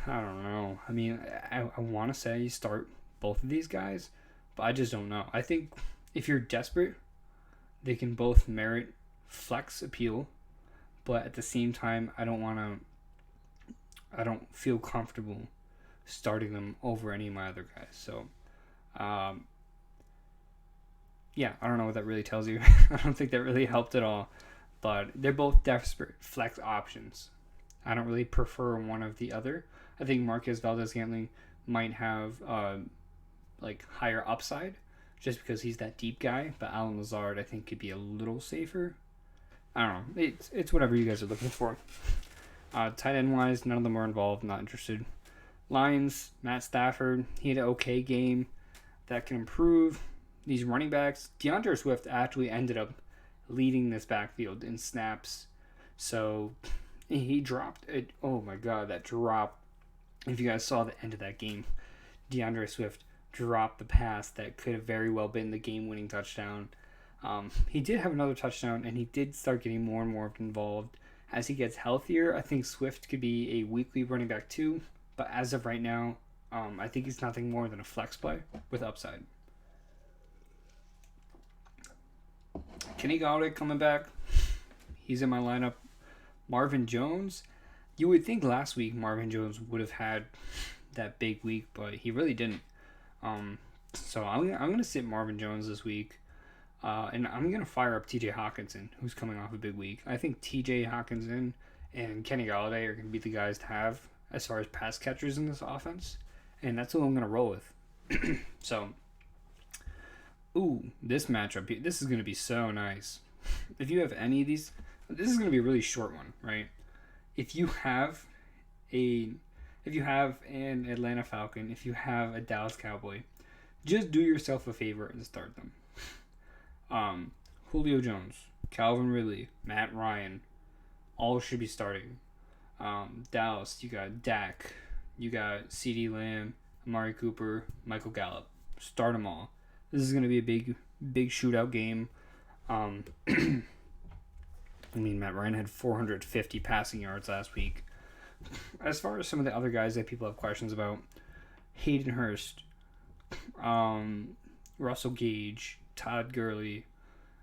I don't know. I mean, I want to say start both of these guys, but I just don't know. I think if you're desperate, they can both merit flex appeal, but at the same time, I don't feel comfortable starting them over any of my other guys. So, yeah, I don't know what that really tells you. I don't think that really helped at all. But they're both desperate flex options. I don't really prefer one of the other. I think Marquez Valdez-Scantling might have higher upside just because he's that deep guy. But Alan Lazard, I think, could be a little safer. I don't know. It's whatever you guys are looking for. Tight end wise, none of them are involved. Not interested. Lions, Matt Stafford, he had an okay game. That can improve. These running backs, DeAndre Swift actually ended up leading this backfield in snaps. So he dropped it. Oh my God, that drop. If you guys saw the end of that game, DeAndre Swift dropped the pass that could have very well been the game-winning touchdown. He did have another touchdown, and he did start getting more and more involved. As he gets healthier, I think Swift could be a weekly running back too. But as of right now, I think he's nothing more than a flex play with upside. Kenny Galladay coming back. He's in my lineup. Marvin Jones. You would think last week Marvin Jones would have had that big week, but he really didn't. So I'm going to sit Marvin Jones this week. And I'm going to fire up TJ Hawkinson, who's coming off a big week. I think TJ Hawkinson and Kenny Galladay are going to be the guys to have as far as pass catchers in this offense. And that's who I'm going to roll with. So, this matchup, this is going to be so nice. If you have any of these, this is going to be a really short one, right? If you have an Atlanta Falcon, if you have a Dallas Cowboy, just do yourself a favor and start them. Julio Jones, Calvin Ridley, Matt Ryan, all should be starting. Dallas, you got Dak, you got CeeDee Lamb, Amari Cooper, Michael Gallup. Start them all. This is going to be a big shootout game. I mean, Matt Ryan had 450 passing yards last week. As far as some of the other guys that people have questions about, Hayden Hurst, Russell Gage, Todd Gurley,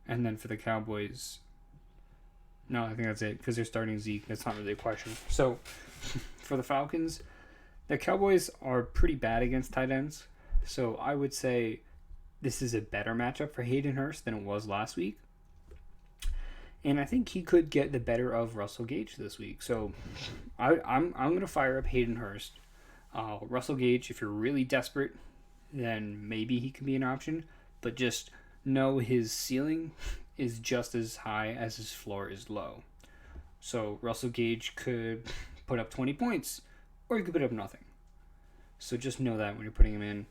and then for the Cowboys, no, I think that's it, because they're starting Zeke. That's not really a question. So, for the Falcons, the Cowboys are pretty bad against tight ends. So, I would say this is a better matchup for Hayden Hurst than it was last week. And I think he could get the better of Russell Gage this week. So I'm going to fire up Hayden Hurst. Russell Gage, if you're really desperate, then maybe he can be an option. But just know his ceiling is just as high as his floor is low. So Russell Gage could put up 20 points, or he could put up nothing. So just know that when you're putting him in.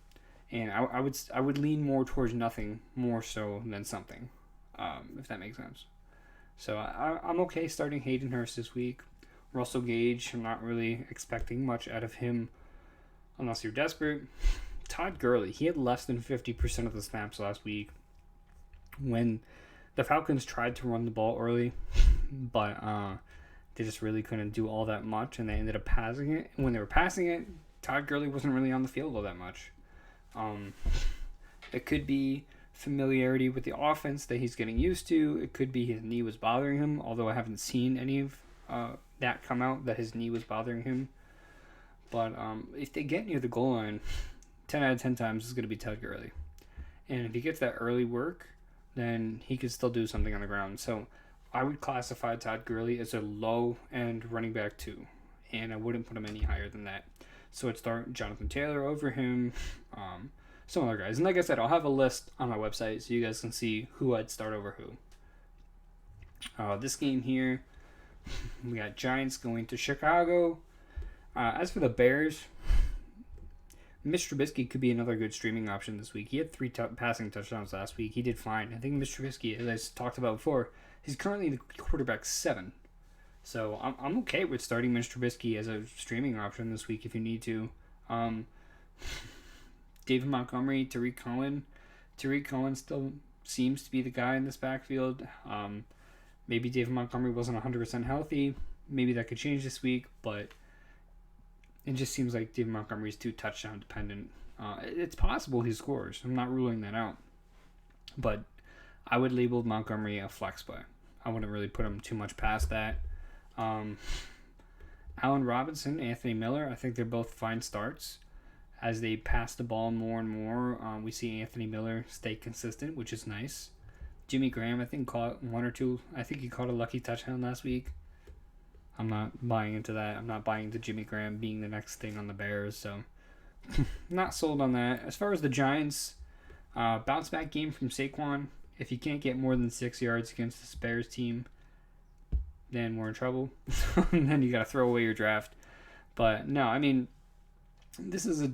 And I would lean more towards nothing more so than something, if that makes sense. So I'm okay starting Hayden Hurst this week. Russell Gage, I'm not really expecting much out of him unless you're desperate. Todd Gurley, he had less than 50% of the snaps last week when the Falcons tried to run the ball early, but they just really couldn't do all that much, and they ended up passing it. And when they were passing it, Todd Gurley wasn't really on the field all that much. It could be familiarity with the offense that he's getting used to. It could be his knee was bothering him, although I haven't seen any of that come out, that his knee was bothering him. But if they get near the goal line, 10 out of 10 times it's going to be Todd Gurley. And if he gets that early work, then he could still do something on the ground. So I would classify Todd Gurley as a low-end running back 2, and I wouldn't put him any higher than that. So I'd start Jonathan Taylor over him, some other guys. And like I said, I'll have a list on my website so you guys can see who I'd start over who. This game here, we got Giants going to Chicago. As for the Bears, Mitch Trubisky could be another good streaming option this week. He had 3 passing touchdowns last week. He did fine. I think Mitch Trubisky, as I talked about before, he's currently the quarterback 7. So I'm okay with starting Mitch Trubisky as a streaming option this week if you need to. David Montgomery, Tariq Cohen. Tariq Cohen still seems to be the guy in this backfield. Maybe David Montgomery wasn't 100% healthy. Maybe that could change this week, but it just seems like David Montgomery is too touchdown dependent. It's possible he scores. I'm not ruling that out. But I would label Montgomery a flex play. I wouldn't really put him too much past that. Allen Robinson, Anthony Miller, I think they're both fine starts. As they pass the ball more and more, we see Anthony Miller stay consistent, which is nice. Jimmy Graham, I think, caught 1 or 2. I think he caught a lucky touchdown last week. I'm not buying into that. I'm not buying into Jimmy Graham being the next thing on the Bears, so not sold on that. As far as the Giants, bounce back game from Saquon. If you can't get more than 6 yards against this Bears team, then we're in trouble. And then you got to throw away your draft. But no, I mean, this is a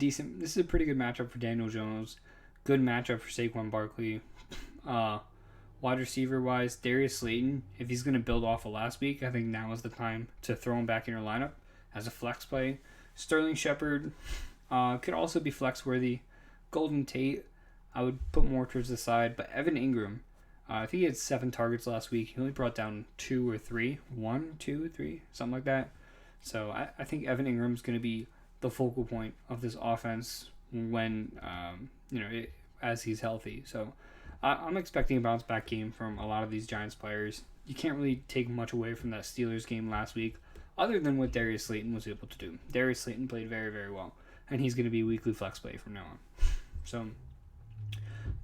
pretty good matchup for Daniel Jones. Good matchup for Saquon Barkley. Wide receiver wise, Darius Slayton, if he's going to build off of last week, I think now is the time to throw him back in your lineup as a flex play. Sterling Shepard could also be flex worthy. Golden Tate, I would put more towards the side. But Evan Ingram, I think he had 7 targets last week. He only brought down 2 or 3. 1, 2, 3, something like that. So I think Evan Ingram is going to be the focal point of this offense when, as he's healthy. So I'm expecting a bounce back game from a lot of these Giants players. You can't really take much away from that Steelers game last week, other than what Darius Slayton was able to do. Darius Slayton played very, very well, and he's going to be weekly flex play from now on. So,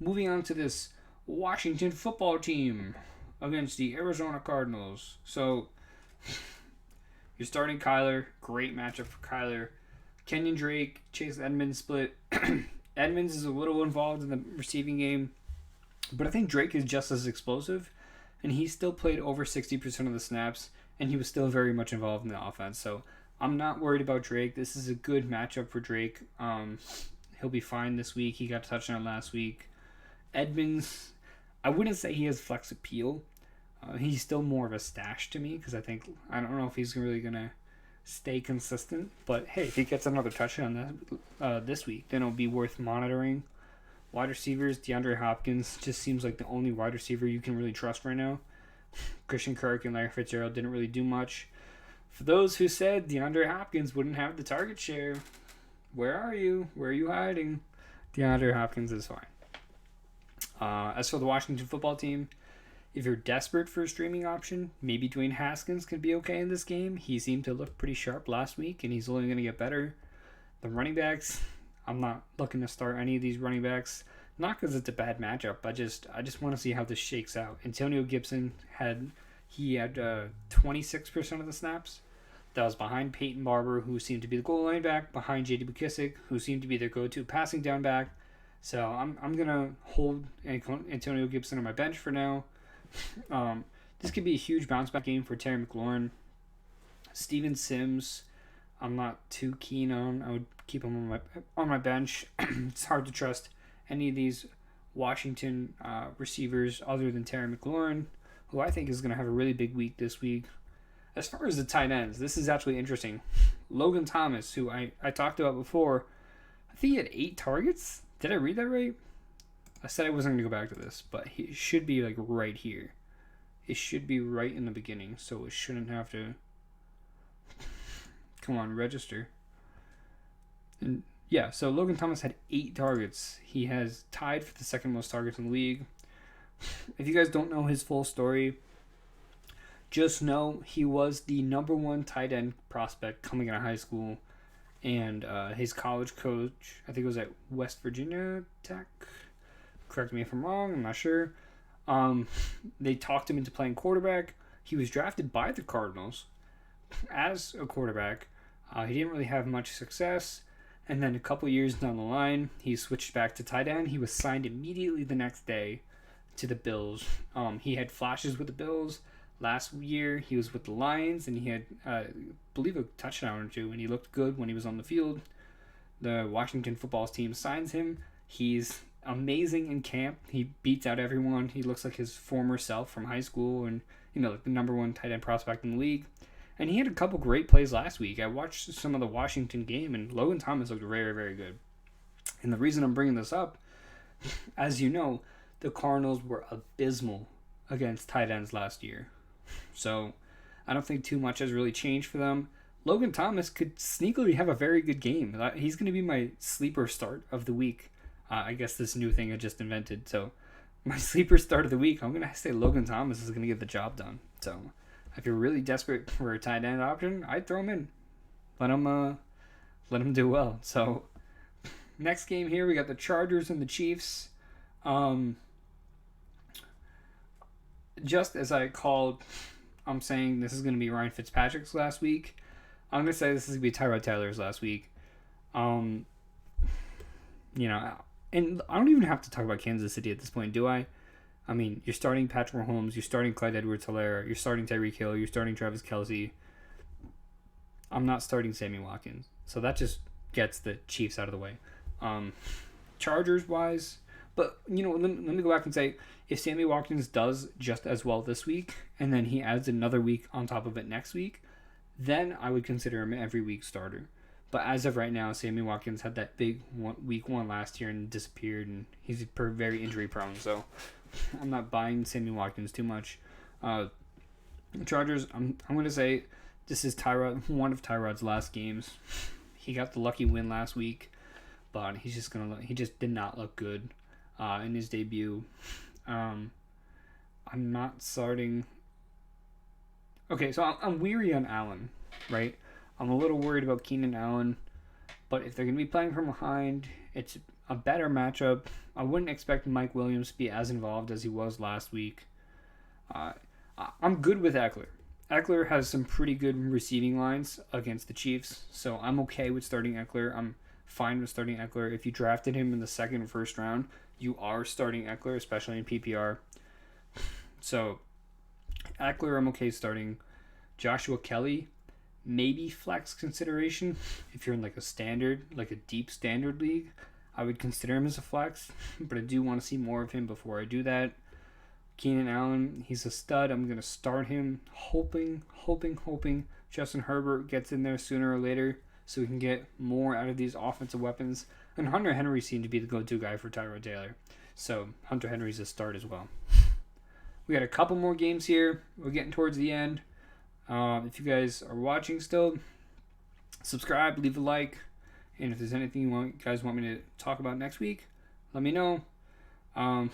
moving on to this Washington football team against the Arizona Cardinals. So, you're starting Kyler. Great matchup for Kyler. Kenyon Drake, Chase Edmonds split. Edmonds is a little involved in the receiving game, but I think Drake is just as explosive, and he still played over 60% of the snaps, and he was still very much involved in the offense. So I'm not worried about Drake. This is a good matchup for Drake. He'll be fine this week. He got a touchdown last week. Edmonds, I wouldn't say he has flex appeal. He's still more of a stash to me because I don't know if he's really going to stay consistent. But, hey, if he gets another touchdown this week, then it'll be worth monitoring. Wide receivers, DeAndre Hopkins just seems like the only wide receiver you can really trust right now. Christian Kirk and Larry Fitzgerald didn't really do much. For those who said DeAndre Hopkins wouldn't have the target share, where are you? Where are you hiding? DeAndre Hopkins is fine. As for the Washington football team, if you're desperate for a streaming option, maybe Dwayne Haskins could be okay in this game. He seemed to look pretty sharp last week, and he's only going to get better. The running backs, I'm not looking to start any of these running backs. Not because it's a bad matchup. I just want to see how this shakes out. Antonio Gibson had 26% of the snaps. That was behind Peyton Barber, who seemed to be the goal line back, behind J.D. McKissick, who seemed to be their go-to passing down back. So I'm gonna hold Antonio Gibson on my bench for now. This could be a huge bounce back game for Terry McLaurin. Steven Sims, I'm not too keen on. I would keep him on my bench. It's hard to trust any of these Washington receivers other than Terry McLaurin, who I think is going to have a really big week this week. As far as the tight ends, this is actually interesting. Logan Thomas, who I talked about before, I think he had 8 targets. Did I read that right? I said I wasn't going to go back to this, but he should be like right here. It should be right in the beginning, so it shouldn't have to... Come on, register. And yeah, so Logan Thomas had 8 targets. He has tied for the second most targets in the league. If you guys don't know his full story, just know he was the number 1 tight end prospect coming out of high school. And his college coach, I think it was at West Virginia Tech. Correct me if I'm wrong, I'm not sure. They talked him into playing quarterback. He was drafted by the Cardinals as a quarterback. He didn't really have much success. And then a couple years down the line, he switched back to tight end. He was signed immediately the next day to the Bills. He had flashes with the Bills. Last year, he was with the Lions, and he had, I believe, a touchdown or 2, and he looked good when he was on the field. The Washington football team signs him. He's amazing in camp. He beats out everyone. He looks like his former self from high school and, like the number 1 tight end prospect in the league. And he had a couple great plays last week. I watched some of the Washington game, and Logan Thomas looked very, very good. And the reason I'm bringing this up, as you know, the Cardinals were abysmal against tight ends last year. So I don't think too much has really changed for them. Logan Thomas could sneakily have a very good game. He's going to be my sleeper start of the week. I guess this new thing I just invented. So my sleeper start of the week, I'm going to say Logan Thomas is going to get the job done. So if you're really desperate for a tight end option, I'd throw him in. Let him do well. So next game here, we got the Chargers and the Chiefs. Just as I called, I'm saying this is going to be Ryan Fitzpatrick's last week. I'm going to say this is going to be Tyrod Taylor's last week. And I don't even have to talk about Kansas City at this point, do I? I mean, you're starting Patrick Mahomes, you're starting Clyde Edwards-Helaire, you're starting Tyreek Hill, you're starting Travis Kelce. I'm not starting Sammy Watkins. So that just gets the Chiefs out of the way. Chargers-wise, but, let me go back and say, if Sammy Watkins does just as well this week, and then he adds another week on top of it next week, then I would consider him an every week starter. But as of right now, Sammy Watkins had that big week 1 last year and disappeared, and he's very injury prone, so I'm not buying Sammy Watkins too much. Chargers, I'm going to say this is one of Tyrod's last games. He got the lucky win last week, but he just did not look good in his debut. I'm not starting. Okay, so I'm weary on Allen, right? I'm a little worried about Keenan Allen, but if they're going to be playing from behind, it's a better matchup. I wouldn't expect Mike Williams to be as involved as he was last week. I'm good with Eckler. Eckler has some pretty good receiving lines against the Chiefs, so I'm okay with starting Eckler. I'm fine with starting Eckler. If you drafted him in the second or first round, you are starting Eckler, especially in PPR. So, Eckler, I'm okay starting. Joshua Kelly, maybe flex consideration. If you're in like a deep standard league, I would consider him as a flex, but I do want to see more of him before I do that. Keenan Allen, he's a stud. I'm going to start him, hoping Justin Herbert gets in there sooner or later so we can get more out of these offensive weapons. And Hunter Henry seemed to be the go-to guy for Tyrod Taylor. So Hunter Henry's a start as well. We got a couple more games here. We're getting towards the end. If you guys are watching still, subscribe, leave a like. And if there's anything you guys want me to talk about next week, let me know. And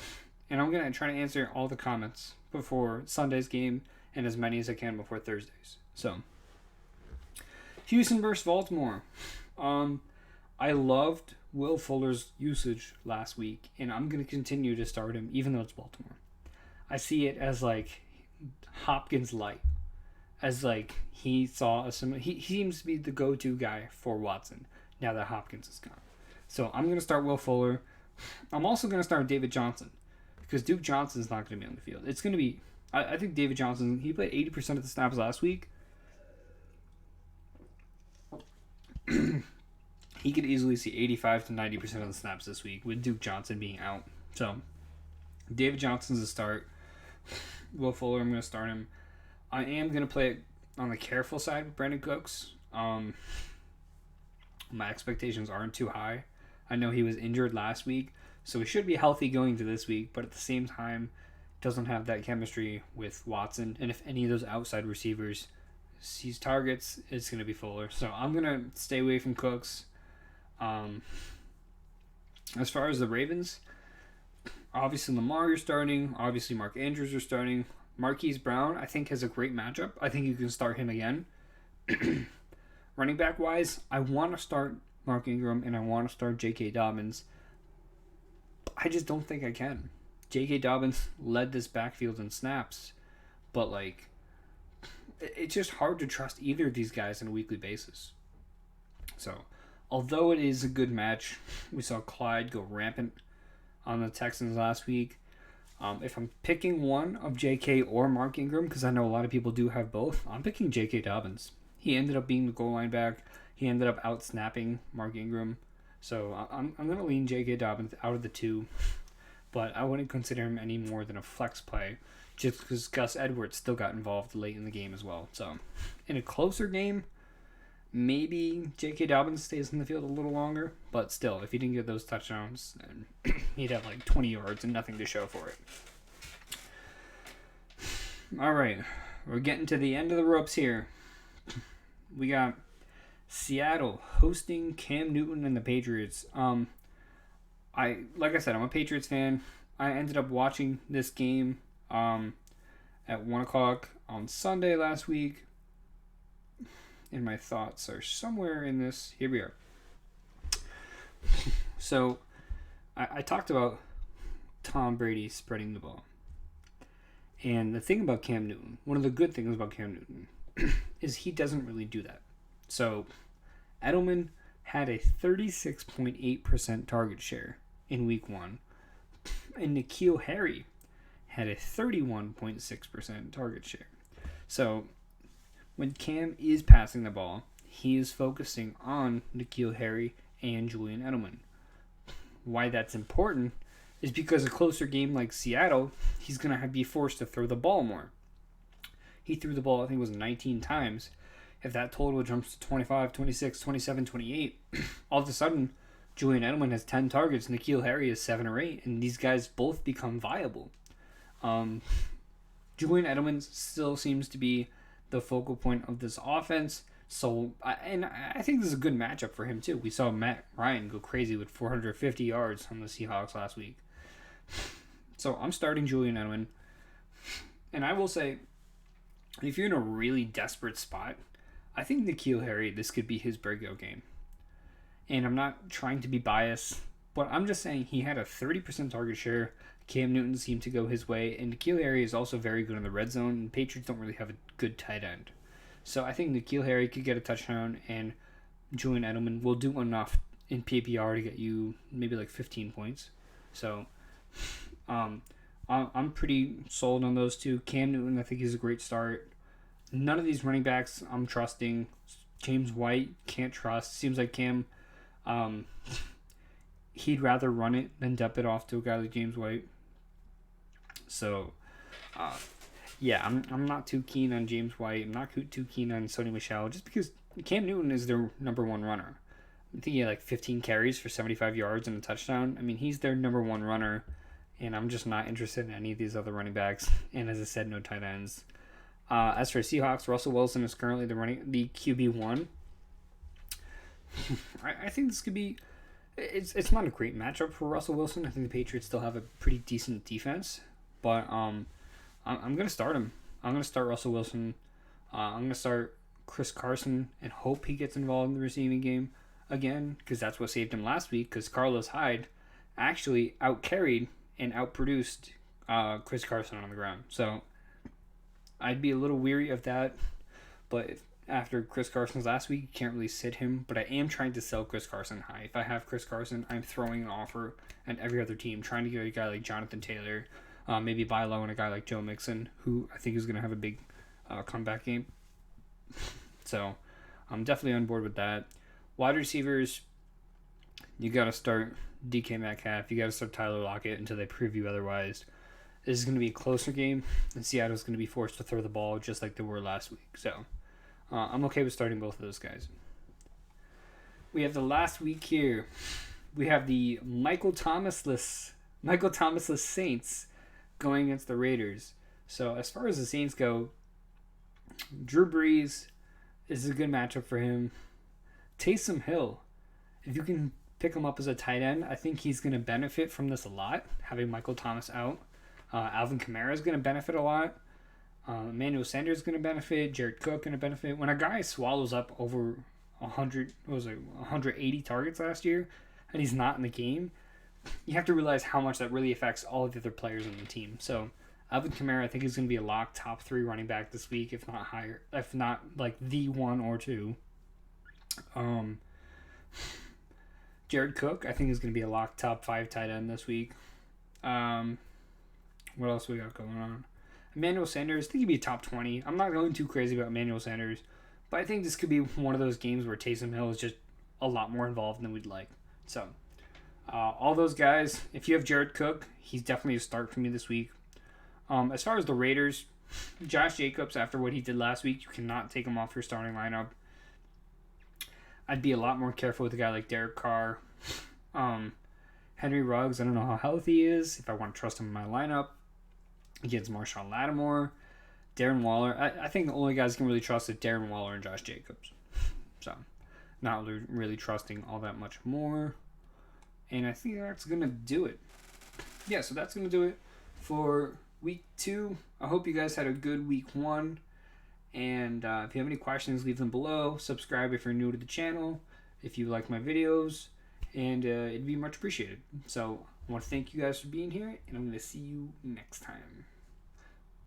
I'm going to try to answer all the comments before Sunday's game and as many as I can before Thursday's. So, Houston versus Baltimore. I loved Will Fuller's usage last week, and I'm going to continue to start him even though it's Baltimore. I see it as like Hopkins light, as like he saw a similar. He seems to be the go-to guy for Watson now that Hopkins is gone. So I'm going to start Will Fuller. I'm also going to start David Johnson because Duke Johnson's not going to be on the field. It's going to be. I think David Johnson. He played 80% of the snaps last week. He could easily see 85 to 90% of the snaps this week with Duke Johnson being out. So, David Johnson's a start. Will Fuller, I'm going to start him. I am going to play it on the careful side with Brandon Cooks. My expectations aren't too high. I know he was injured last week, so he should be healthy going to this week, but at the same time, doesn't have that chemistry with Watson. And if any of those outside receivers sees targets, it's going to be Fuller. So, I'm going to stay away from Cooks. As far as the Ravens, obviously Lamar you're starting. Obviously Mark Andrews are starting. Marquise Brown, I think, has a great matchup. I think you can start him again. Running back wise, I want to start Mark Ingram and I want to start J.K. Dobbins. I just don't think I can. J.K. Dobbins led this backfield in snaps, but like, it's just hard to trust either of these guys on a weekly basis. So, although it is a good match, we saw Clyde go rampant on the Texans last week. If I'm picking one of J.K. or Mark Ingram, because I know a lot of people do have both, I'm picking J.K. Dobbins. He ended up being the goal line back. He ended up out-snapping Mark Ingram. So I'm going to lean J.K. Dobbins out of the two, but I wouldn't consider him any more than a flex play just because Gus Edwards still got involved late in the game as well. So in a closer game, maybe J.K. Dobbins stays in the field a little longer, but still, if he didn't get those touchdowns, then he'd have like 20 yards and nothing to show for it. All right, we're getting to the end of the ropes here. We got Seattle hosting Cam Newton and the Patriots. Like I said, I'm a Patriots fan. I ended up watching this game at 1 o'clock on Sunday last week. And my thoughts are somewhere in this. Here we are. So, I talked about Tom Brady spreading the ball. And the thing about Cam Newton, one of the good things about Cam Newton, is he doesn't really do that. So, Edelman had a 36.8% target share in week 1. And N'Keal Harry had a 31.6% target share. So, when Cam is passing the ball, he is focusing on N'Keal Harry and Julian Edelman. Why that's important is because a closer game like Seattle, he's going to be forced to throw the ball more. He threw the ball, I think it was 19 times. If that total jumps to 25, 26, 27, 28, all of a sudden, Julian Edelman has 10 targets, N'Keal Harry has 7 or 8, and these guys both become viable. Julian Edelman still seems to be the focal point of this offense. So, I think this is a good matchup for him too. We saw Matt Ryan go crazy with 450 yards on the Seahawks last week. So I'm starting Julian Edelman. And I will say, if you're in a really desperate spot, I think N'Keal Harry, this could be his breakout game. And I'm not trying to be biased, but I'm just saying he had a 30% target share. Cam Newton seemed to go his way, and N'Keal Harry is also very good in the red zone, and Patriots don't really have a good tight end. So I think N'Keal Harry could get a touchdown, and Julian Edelman will do enough in PPR to get you maybe like 15 points. So I'm pretty sold on those two. Cam Newton, I think, is a great start. None of these running backs I'm trusting. James White, can't trust. Seems like Cam, he'd rather run it than dump it off to a guy like James White. So, yeah, I'm not too keen on James White. I'm not too keen on Sony Michel, just because Cam Newton is their number one runner. I think he had like 15 carries for 75 yards and a touchdown. I mean, he's their number one runner, and I'm just not interested in any of these other running backs. And as I said, no tight ends. As for Seahawks, Russell Wilson is currently the QB1. I think this could be... It's not a great matchup for Russell Wilson. I think the Patriots still have a pretty decent defense. But I'm going to start him. I'm going to start Russell Wilson. I'm going to start Chris Carson and hope he gets involved in the receiving game again, because that's what saved him last week, because Carlos Hyde actually outcarried and outproduced Chris Carson on the ground. So I'd be a little weary of that, but after Chris Carson's last week, you can't really sit him. But I am trying to sell Chris Carson high. If I have Chris Carson, I'm throwing an offer at every other team, trying to get a guy like Jonathan Taylor, maybe buy low on a guy like Joe Mixon, who I think is going to have a big comeback game. So I'm definitely on board with that. Wide receivers, you got to start DK Metcalf. You got to start Tyler Lockett until they prove you otherwise. This is going to be a closer game, and Seattle's going to be forced to throw the ball just like they were last week. So I'm okay with starting both of those guys. We have the last week here. We have the Michael Thomasless Saints going against the Raiders. So as far as the Saints go, Drew Brees is a good matchup for him. Taysom Hill, if you can pick him up as a tight end, I think he's going to benefit from this a lot, having Michael Thomas out. Alvin Kamara is going to benefit a lot. Emmanuel Sanders is going to benefit. Jared Cook going to benefit. When a guy swallows up over 180 targets last year, and he's not in the game, you have to realize how much that really affects all of the other players on the team. So Alvin Kamara, I think, is going to be a lock top 3 running back this week, if not higher, if not like the 1 or 2. Jared Cook, I think, is going to be a lock top 5 tight end this week. What else we got going on? Emmanuel Sanders, I think he'd be top 20. I'm not going too crazy about Emmanuel Sanders, but I think this could be one of those games where Taysom Hill is just a lot more involved than we'd like. So, all those guys, if you have Jared Cook, he's definitely a start for me this week. As far as the Raiders, Josh Jacobs, after what he did last week, you cannot take him off your starting lineup. I'd be a lot more careful with a guy like Derek Carr. Henry Ruggs, I don't know how healthy he is, if I want to trust him in my lineup. Against Marshawn Lattimore, Darren Waller. I think the only guys you can really trust is Darren Waller and Josh Jacobs. So, not really trusting all that much more. And I think that's going to do it. Yeah, so that's going to do it for week 2. I hope you guys had a good week 1. And if you have any questions, leave them below. Subscribe if you're new to the channel, if you like my videos. And it'd be much appreciated. So, I want to thank you guys for being here, and I'm going to see you next time.